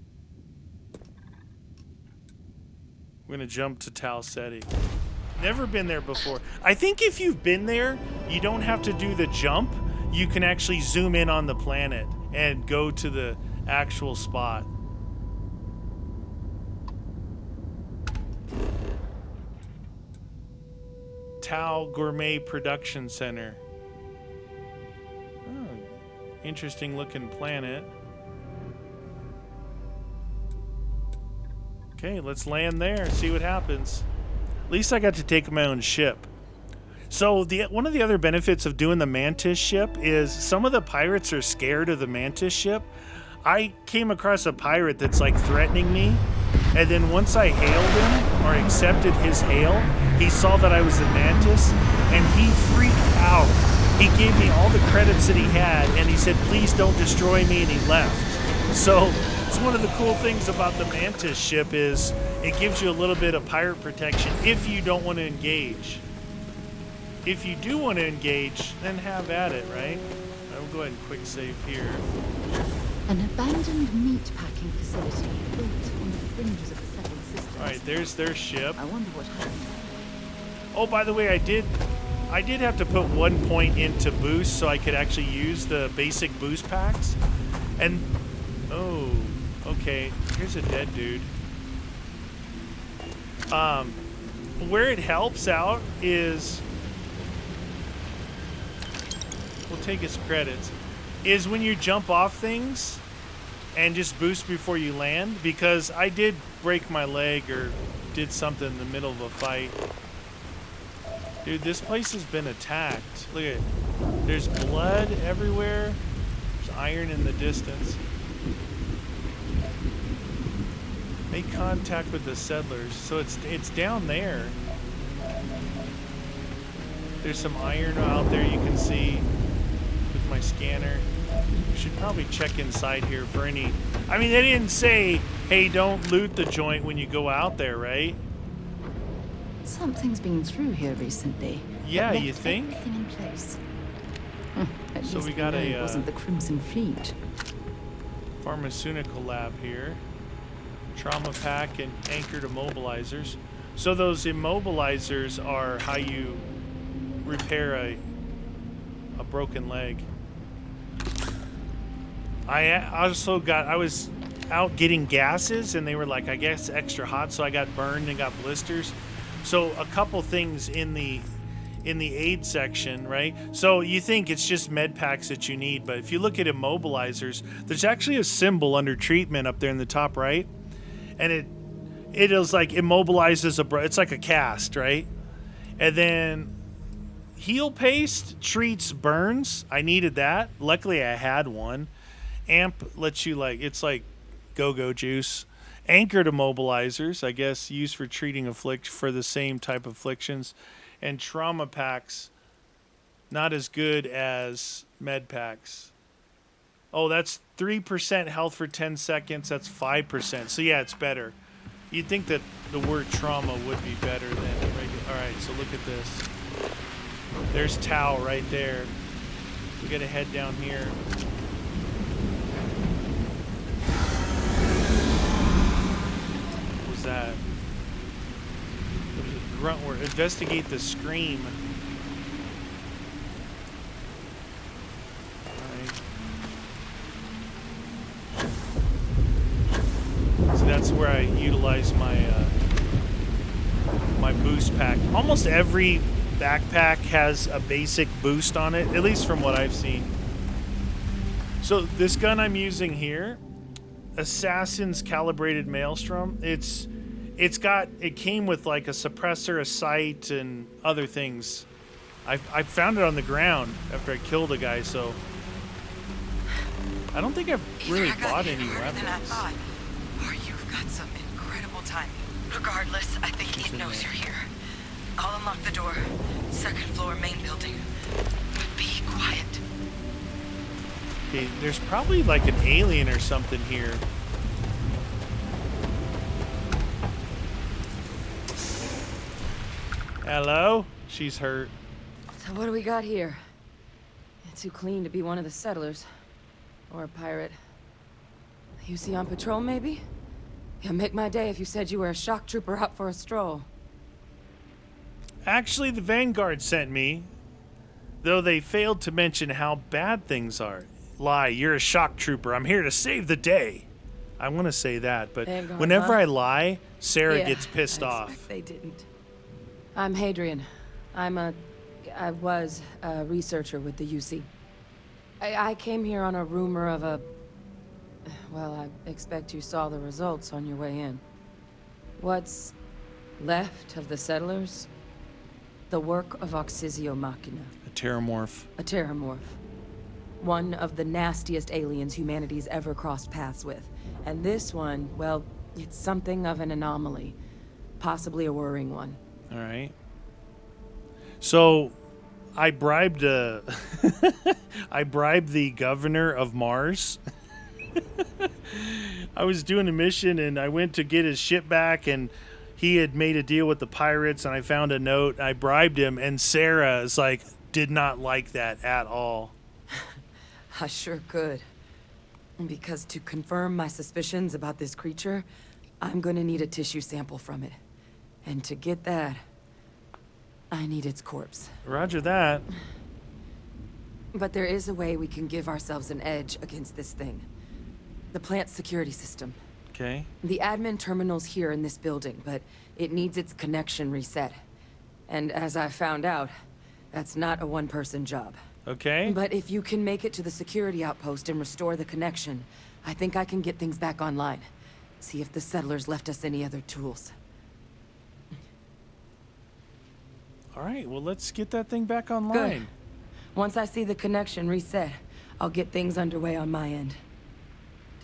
We're going to jump to Tau Ceti. Never been there before. I think if you've been there, you don't have to do the jump. You can actually zoom in on the planet and go to the actual spot. Tau Gourmet Production Center. Oh, interesting looking planet. Okay, let's land there, see what happens. At least I got to take my own ship. So one of the other benefits of doing the Mantis ship is some of the pirates are scared of the Mantis ship. I came across a pirate that's like threatening me, and then once I hailed him or accepted his hail, he saw that I was the Mantis and he freaked out. He gave me all the credits that he had and he said, please don't destroy me, and he left. So it's one of the cool things about the Mantis ship is it gives you a little bit of pirate protection if you don't want to engage. If you do want to engage, then have at it, right? I will go ahead and quick save here. An abandoned meat packing facility built on the fringes of the settled systems. All right, there's their ship. I wonder what happened. Oh, by the way, I did have to put 1 point into boost so I could actually use the basic boost packs. And oh, okay, here's a dead dude. Where it helps out is, we'll take his credits, is when you jump off things and just boost before you land, because I did break my leg or did something in the middle of a fight. Dude, this place has been attacked. Look at it. There's blood everywhere. There's iron in the distance. Make contact with the settlers. So it's down there. There's some iron out there you can see with my scanner. Should probably check inside here for any. I mean, they didn't say, hey, don't loot the joint when you go out there, right? Something's been through here recently. Yeah, It you left think? everything in place. At So least we got know a, it wasn't the Crimson Fleet. Pharmaceutical lab here. Trauma pack and anchored immobilizers. So those immobilizers are how you repair a broken leg. I was out getting gases and they were like, I guess extra hot, so I got burned and got blisters. So a couple things in the aid section, right? So you think it's just med packs that you need, but if you look at immobilizers, there's actually a symbol under treatment up there in the top right, and it is like immobilizes it's like a cast, right? And then heal paste treats burns. I needed that. Luckily I had one. Amp lets you it's like go-go juice. Anchored immobilizers, I guess, used for treating for the same type of afflictions. And trauma packs, not as good as med packs. Oh, that's 3% health for 10 seconds. That's 5%. So yeah, it's better. You'd think that the word trauma would be better than regular. All right, so look at this. There's Tau right there. We gotta head down here. What was that? There was a grunt word. Investigate the scream. So that's where I utilize my my boost pack. Almost every backpack has a basic boost on it, at least from what I've seen. So this gun I'm using here, Assassin's Calibrated Maelstrom, it came with like a suppressor, a sight, and other things. I found it on the ground after I killed a guy, so I don't think I've really bought any weapons. Or you've got some incredible timing. Regardless, I think he knows you're here. I'll unlock the door. Second floor, main building. But be quiet. Okay, there's probably like an alien or something here. Hello? She's hurt. So what do we got here? It's too clean to be one of the settlers. Or a pirate. You see on patrol, maybe? It'd make my day if you said you were a shock trooper out for a stroll. Actually, the Vanguard sent me, though they failed to mention how bad things are. Lie, you're a shock trooper. I'm here to save the day. I want to say that, but Vanguard, whenever huh? I lie, Sarah Yeah, gets pissed I off. expect they didn't. I'm Hadrian. I was a researcher with the UC. I came here on a rumor of a... Well, I expect you saw the results on your way in. What's left of the settlers? The work of Oxysio Machina. A terramorph. A terramorph. One of the nastiest aliens humanity's ever crossed paths with. And this one, well, it's something of an anomaly. Possibly a worrying one. All right. So, I bribed I bribed the governor of Mars. I was doing a mission and I went to get his ship back and he had made a deal with the pirates and I found a note. I bribed him and Sarah is like, did not like that at all. I sure could. Because to confirm my suspicions about this creature, I'm gonna need a tissue sample from it. And to get that, I need its corpse. Roger that. But there is a way we can give ourselves an edge against this thing. The plant security system. Okay. The admin terminal's here in this building, but it needs its connection reset. And as I found out, that's not a one-person job. Okay. But if you can make it to the security outpost and restore the connection, I think I can get things back online. See if the settlers left us any other tools. All right, well, let's get that thing back online. Good. Once I see the connection reset, I'll get things underway on my end.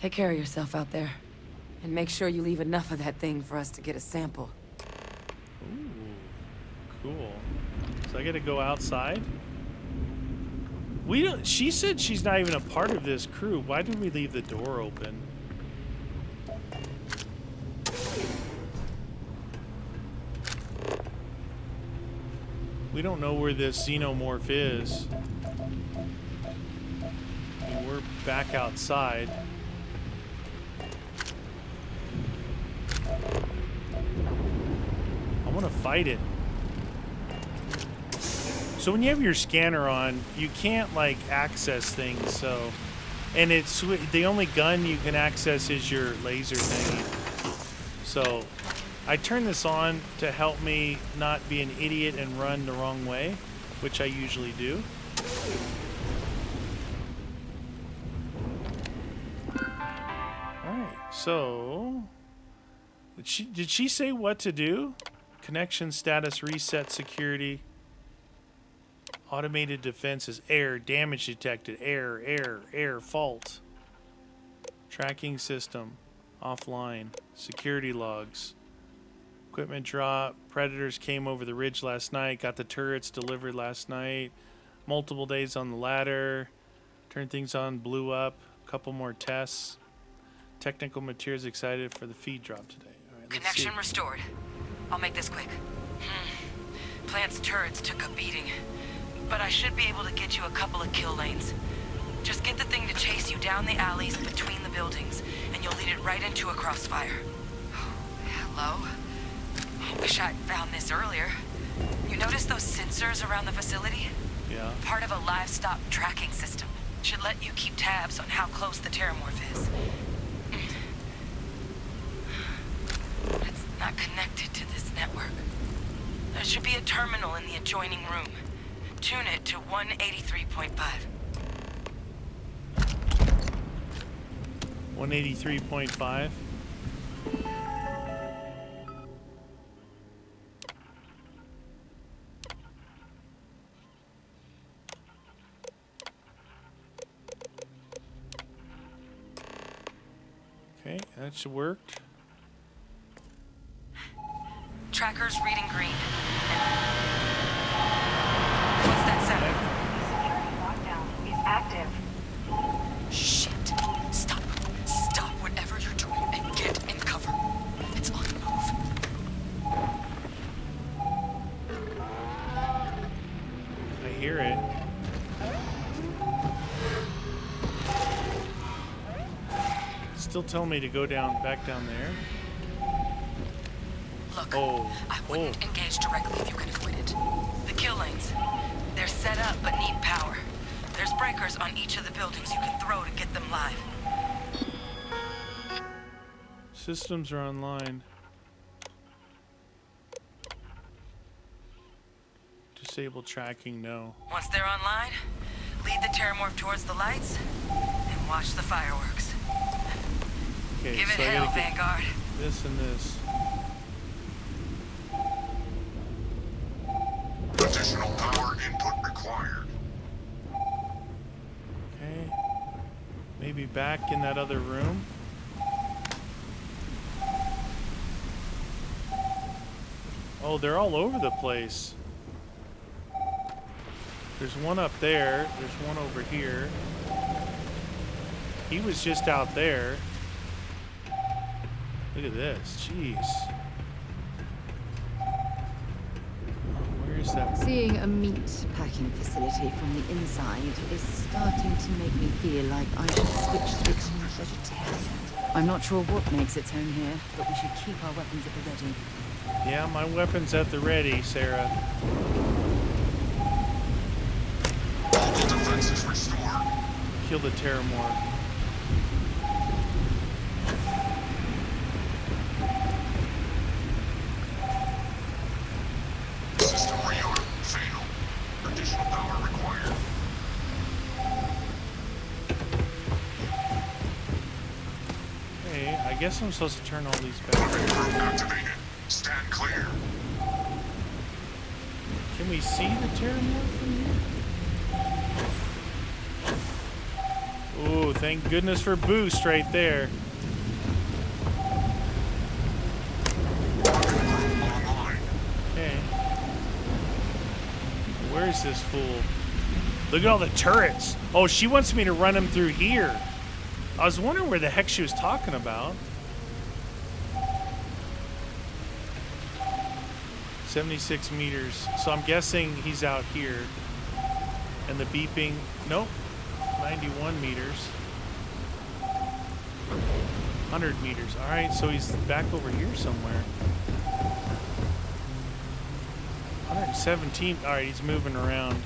Take care of yourself out there. And make sure you leave enough of that thing for us to get a sample. Ooh, cool. So I gotta go outside? We don't, she said she's not even a part of this crew. Why did we leave the door open? We don't know where this xenomorph is. I mean, we're back outside. I want to fight it. So when you have your scanner on, you can't like access things. So, and it's the only gun you can access is your laser thingy. So, I turn this on to help me not be an idiot and run the wrong way, which I usually do. Alright, so... Did she say what to do? Connection status, reset security. Automated defenses, error, damage detected, error, fault. Tracking system, offline. Security logs. Equipment drop. Predators came over the ridge last night. Got the turrets delivered last night. Multiple days on the ladder. Turned things on, blew up. couple more tests. Technical materials excited for the feed drop today. All right, let's Connection see. restored. I'll make this quick. Plant's turrets took a beating, but I should be able to get you a couple of kill lanes. Just get the thing to chase you down the alleys between the buildings, and you'll lead it right into a crossfire. Hello? I wish I'd found this earlier. You notice those sensors around the facility? Yeah. Part of a livestock tracking system. Should let you keep tabs on how close the terramorph is. It's not connected to this network. There should be a terminal in the adjoining room. Tune it to 183.5. 183.5. Okay, that should work. Tracker's reading green. What's that sound? Lockdown is active. Shit. Stop. Stop whatever you're doing and get in cover. It's on the move. I hear it. Still telling me to go back down there. Look, Oh, I wouldn't engage directly if you can avoid it. The kill lanes. They're set up but need power. There's breakers on each of the buildings you can throw to get them live. Systems are online. Disable tracking, no. Once they're online, lead the terramorph towards the lights and watch the fireworks. Okay, Give it so I hell, gotta get Vanguard. this and this. Additional power input required. Okay. Maybe back in that other room. Oh, they're all over the place. There's one up there. There's one over here. He was just out there. Look at this. Jeez. Where is that? Seeing a meat packing facility from the inside is starting to make me feel like I should switch to becoming a vegetarian. I'm not sure what makes its home here, but we should keep our weapons at the ready. Yeah, my weapon's at the ready, Sarah. All defenses restored. Kill the terramorph. System rearm failed. Additional power required. Hey, I guess I'm supposed to turn all these back. Weapon group activated. Stand clear. Can we see the terramorph from here? Ooh, thank goodness for boost right there. Weapon group online. Okay. Where's this fool? Look at all the turrets. Oh, she wants me to run him through here. I was wondering where the heck she was talking about. 76 meters. So I'm guessing he's out here. And the beeping, nope. 91 meters. 100 meters. All right, so he's back over here somewhere. 117. All right, he's moving around.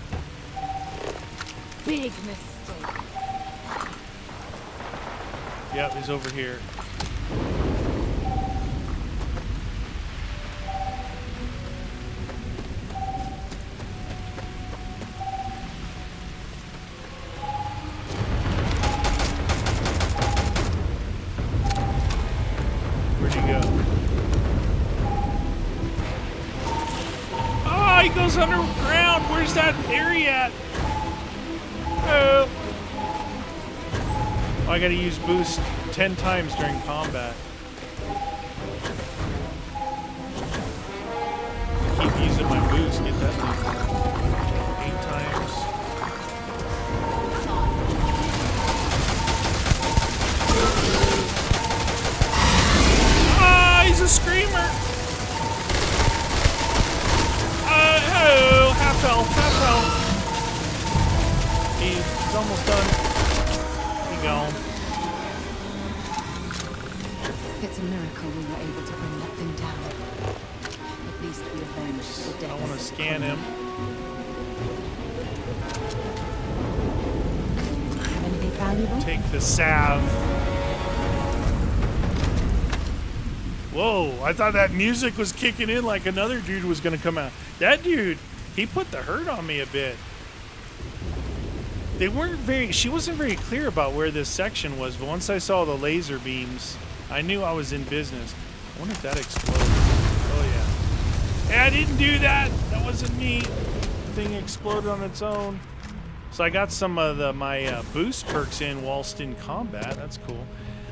Big mistake. Yep, he's over here. Where'd he go? Oh, he goes underground. Where's that area at? Oh. I gotta use boost 10 times during combat. Keep using my boost, get that thing. 8 times. It's almost done. Keep going. It's a miracle we were able to bring that thing down. At least we avenged the deaths. I want to scan him. Anything valuable? Take the salve. Whoa, I thought that music was kicking in like another dude was going to come out. That dude, he put the hurt on me a bit. She wasn't very clear about where this section was, but once I saw the laser beams, I knew I was in business. I wonder if that explodes. Oh, yeah. Hey, I didn't do that. That wasn't me. The thing exploded on its own. So I got some of my boost perks in whilst in combat. That's cool.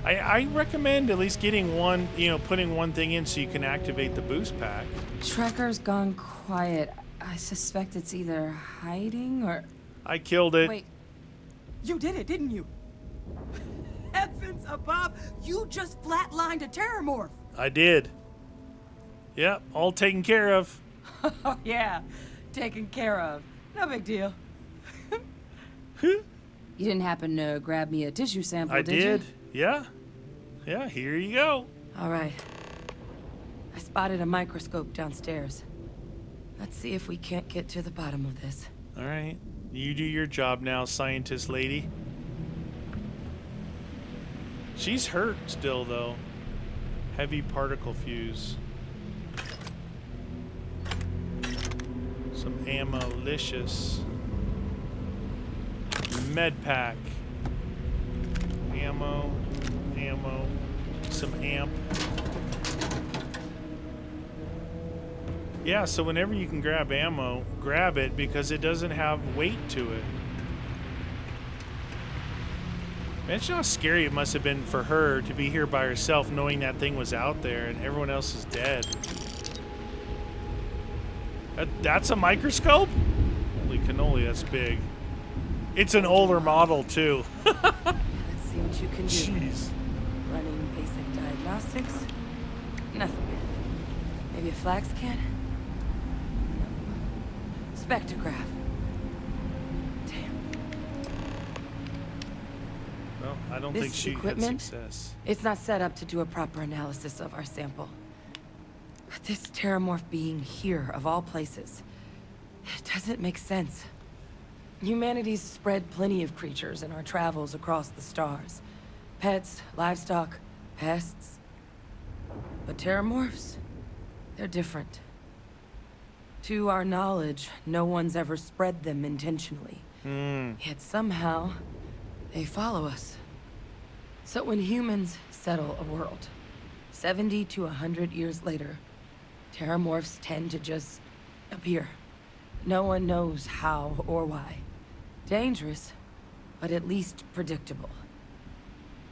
I recommend at least getting one, putting one thing in so you can activate the boost pack. Trekker's gone quiet. I suspect it's either hiding or... I killed it. Wait. You did it, didn't you? Heavens above! You just flatlined a terramorph! I did. Yep, all taken care of. Oh, yeah. Taken care of. No big deal. You didn't happen to grab me a tissue sample, I did you? Yeah. Yeah, here you go. All right. I spotted a microscope downstairs. Let's see if we can't get to the bottom of this. All right. You do your job now, scientist lady. She's hurt still, though. Heavy particle fuse. Some ammo-licious. Med pack. Ammo. Some amp. Yeah, so whenever you can grab ammo, grab it because it doesn't have weight to it. Imagine how scary it must have been for her to be here by herself knowing that thing was out there and everyone else is dead. That's a microscope? Holy cannoli, that's big. It's an older model, too. Let's see what you can do. Jeez. Running basic diagnostics. Nothing. Maybe a flax can? Spectrograph. Damn. Well, I don't This think she had equipment, success. it's not set up to do a proper analysis of our sample. But this terramorph being here, of all places, it doesn't make sense. Humanity's spread plenty of creatures in our travels across the stars. Pets, livestock, pests. But terramorphs, they're different. To our knowledge, no one's ever spread them intentionally. Yet somehow, they follow us. So when humans settle a world, 70 to 100 years later, terramorphs tend to just appear. No one knows how or why. Dangerous, but at least predictable.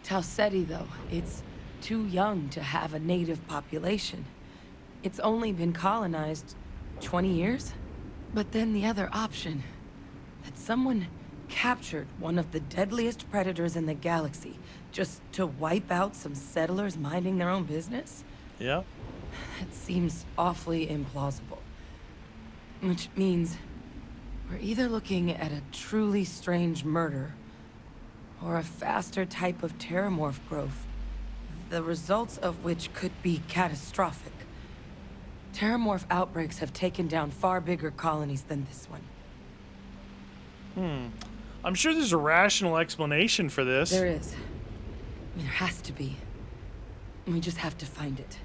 Talseti, though, it's too young to have a native population. It's only been colonized 20 years? But then the other option, that someone captured one of the deadliest predators in the galaxy just to wipe out some settlers minding their own business? Yeah. That seems awfully implausible. Which means we're either looking at a truly strange murder or a faster type of terramorph growth, the results of which could be catastrophic. Terramorph outbreaks have taken down far bigger colonies than this one. I'm sure there's a rational explanation for this. There is. There has to be. We just have to find it.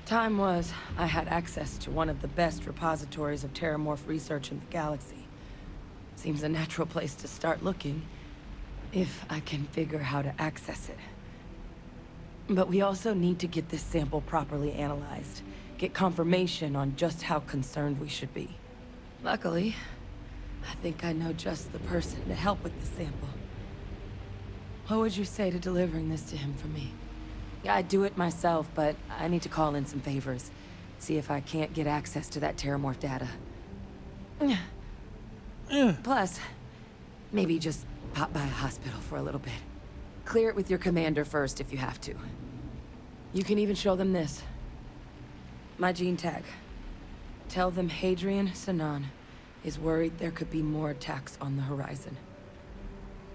Time was, I had access to one of the best repositories of terramorph research in the galaxy. Seems a natural place to start looking, if I can figure how to access it. But we also need to get this sample properly analyzed. Get confirmation on just how concerned we should be. Luckily, I think I know just the person to help with the sample. What would you say to delivering this to him for me? I'd do it myself, but I need to call in some favors. See if I can't get access to that terramorph data. Plus, maybe just pop by a hospital for a little bit. Clear it with your commander first if you have to. You can even show them this. My gene tag. Tell them Hadrian Sanan is worried there could be more attacks on the horizon.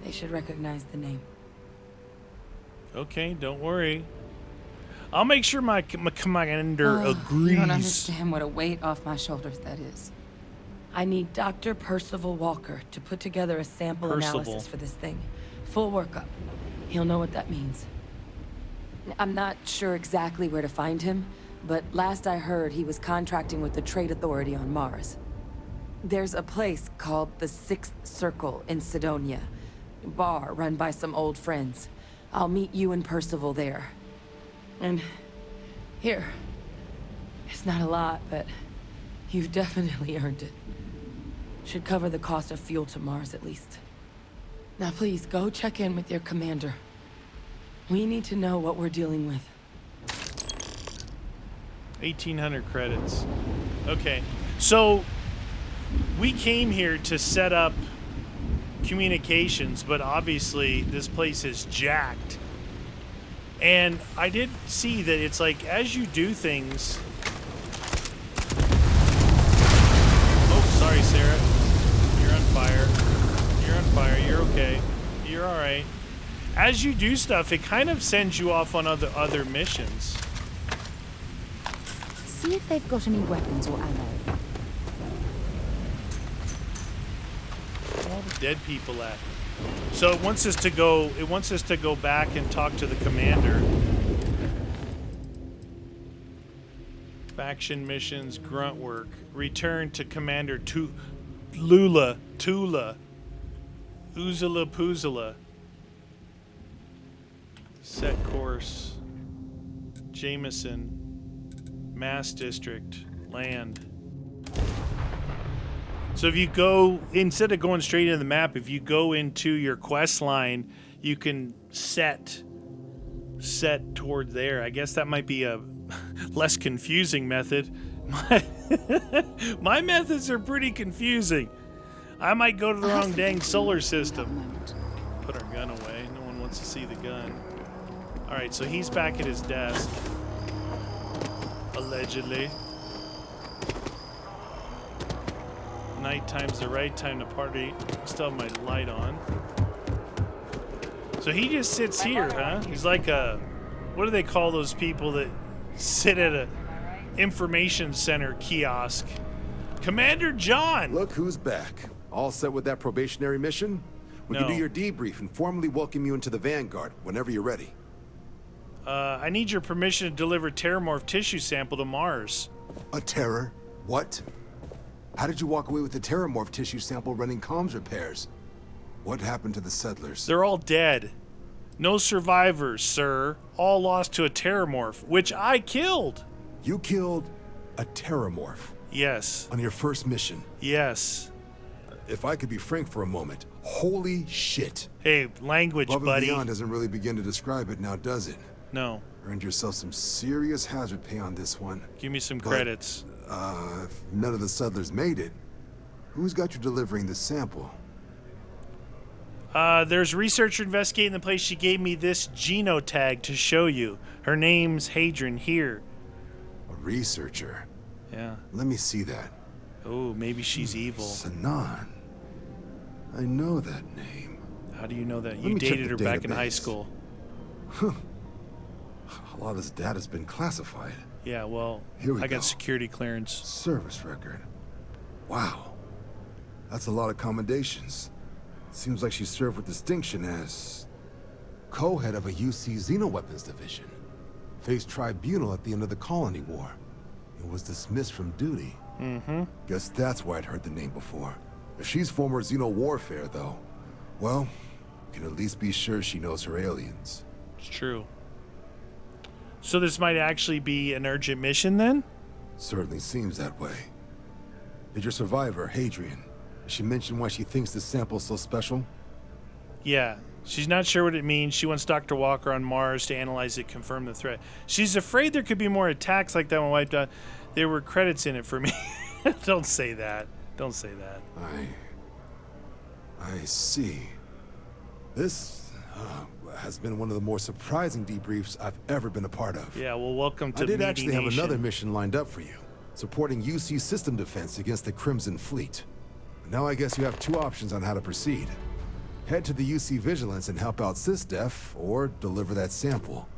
They should recognize the name. Okay, don't worry. I'll make sure my commander agrees. You don't understand what a weight off my shoulders that is. I need Dr. Percival Walker to put together a sample analysis for this thing. Full workup. He'll know what that means. I'm not sure exactly where to find him, but last I heard he was contracting with the Trade Authority on Mars. There's a place called the Sixth Circle in Sidonia. A bar run by some old friends. I'll meet you and Percival there. And here. It's not a lot, but you've definitely earned it. Should cover the cost of fuel to Mars at least. Now please, go check in with your commander. We need to know what we're dealing with. 1,800 credits. Okay, so we came here to set up communications, but obviously this place is jacked. And I did see that it's like, as you do things... Oh, sorry, Sarah. You're on fire. You're on fire. You're okay. You're alright. As you do stuff, it kind of sends you off on other missions. See if they've got any weapons or ammo. Where are all the dead people at? So it wants us to go. It wants us to go back and talk to the commander. Faction missions, grunt work. Return to Commander Tula. Uzula Puzula. Set course. Jameson. Mass District. Land. So if you go, instead of going straight into the map, if you go into your quest line, you can set toward there. I guess that might be a less confusing method. My methods are pretty confusing. I might go to the wrong dang solar system. Put our gun away. No one wants to see the gun. Alright, so he's back at his desk. Allegedly. Nighttime's the right time to party. Still have my light on. So he just sits here, huh? He's like a... What do they call those people that sit at a information center kiosk? Commander John! Look who's back. All set with that probationary mission? We can do your debrief and formally welcome you into the Vanguard whenever you're ready. I need your permission to deliver Terramorph tissue sample to Mars. A terror? What? How did you walk away with the Terramorph tissue sample running comms repairs? What happened to the settlers? They're all dead. No survivors, sir. All lost to a Terramorph, which I killed. You killed a Terramorph? Yes. On your first mission? Yes. If I could be frank for a moment, holy shit. Hey, language, Above buddy. and beyond doesn't really begin to describe it now, does it? No. Earned yourself some serious hazard pay on this one. Give me some credits. If none of the settlers made it, who's got you delivering the sample? There's a researcher investigating the place. She gave me this genotag to show you. Her name's Hadrian here. A researcher? Yeah. Let me see that. Oh, maybe she's evil. Sanan. I know that name. How do you know that? You dated her back in high school. Huh. A lot of this data's been classified. Yeah, well, I got security clearance. Service record. Wow. That's a lot of commendations. Seems like she served with distinction as co-head of a UC Xenoweapons division. Faced tribunal at the end of the Colony War. And was dismissed from duty. Mm-hmm. Guess that's why I'd heard the name before. If she's former Xeno warfare, though, well, can at least be sure she knows her aliens. It's true. So this might actually be an urgent mission, then? Certainly seems that way. Did your survivor, Hadrian, did she mention why she thinks this sample's so special? Yeah. She's not sure what it means. She wants Dr. Walker on Mars to analyze it, confirm the threat. She's afraid there could be more attacks like that one wiped out. There were credits in it for me. Don't say that. Don't say that. I see. This has been one of the more surprising debriefs I've ever been a part of. Yeah, well, welcome to I did Meaty actually have Nation. another mission lined up for you, supporting UC system defense against the Crimson Fleet. Now I guess you have two options on how to proceed. Head to the UC Vigilance and help out SysDef, or deliver that sample.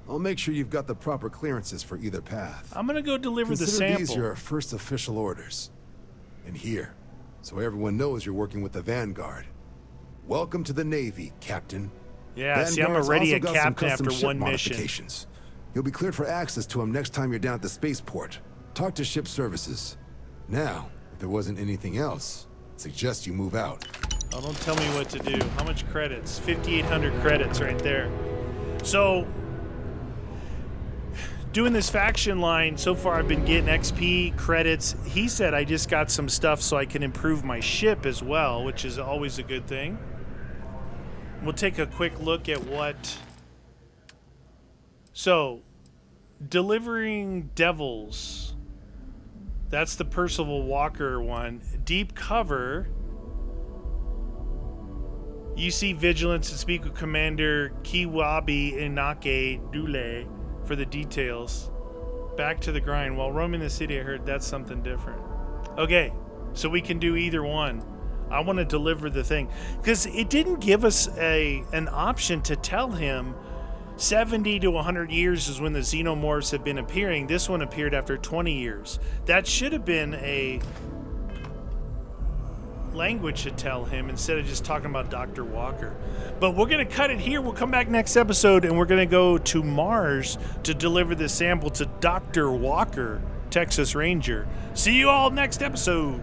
I'll make sure you've got the proper clearances for either path. I'm gonna go deliver the Consider sample. these your first official orders. And here, so everyone knows you're working with the Vanguard. Welcome to the Navy, Captain. Yeah, see, I'm Vanguard's already a also got some captain custom after ship one mission. modifications. You'll be cleared for access to them next time you're down at the spaceport. Talk to ship services. Now, if there wasn't anything else, I'd suggest you move out. Oh, don't tell me what to do. How much credits? 5,800 credits right there. So, doing this faction line, so far I've been getting XP credits. He said I just got some stuff so I can improve my ship as well, which is always a good thing. We'll take a quick look at what... So, delivering devils. That's the Percival Walker one. Deep cover. You see Vigilance and speak with Commander Kiwabi Inake Dule for the details. Back to the grind. While roaming the city, I heard that's something different. Okay, so we can do either one. I want to deliver the thing. Because it didn't give us an option to tell him 70 to 100 years is when the xenomorphs have been appearing. This one appeared after 20 years. That should have been a language to tell him instead of just talking about Dr. Walker. But we're going to cut it here. We'll come back next episode and we're going to go to Mars to deliver this sample to Dr. Walker, Texas Ranger. See you all next episode.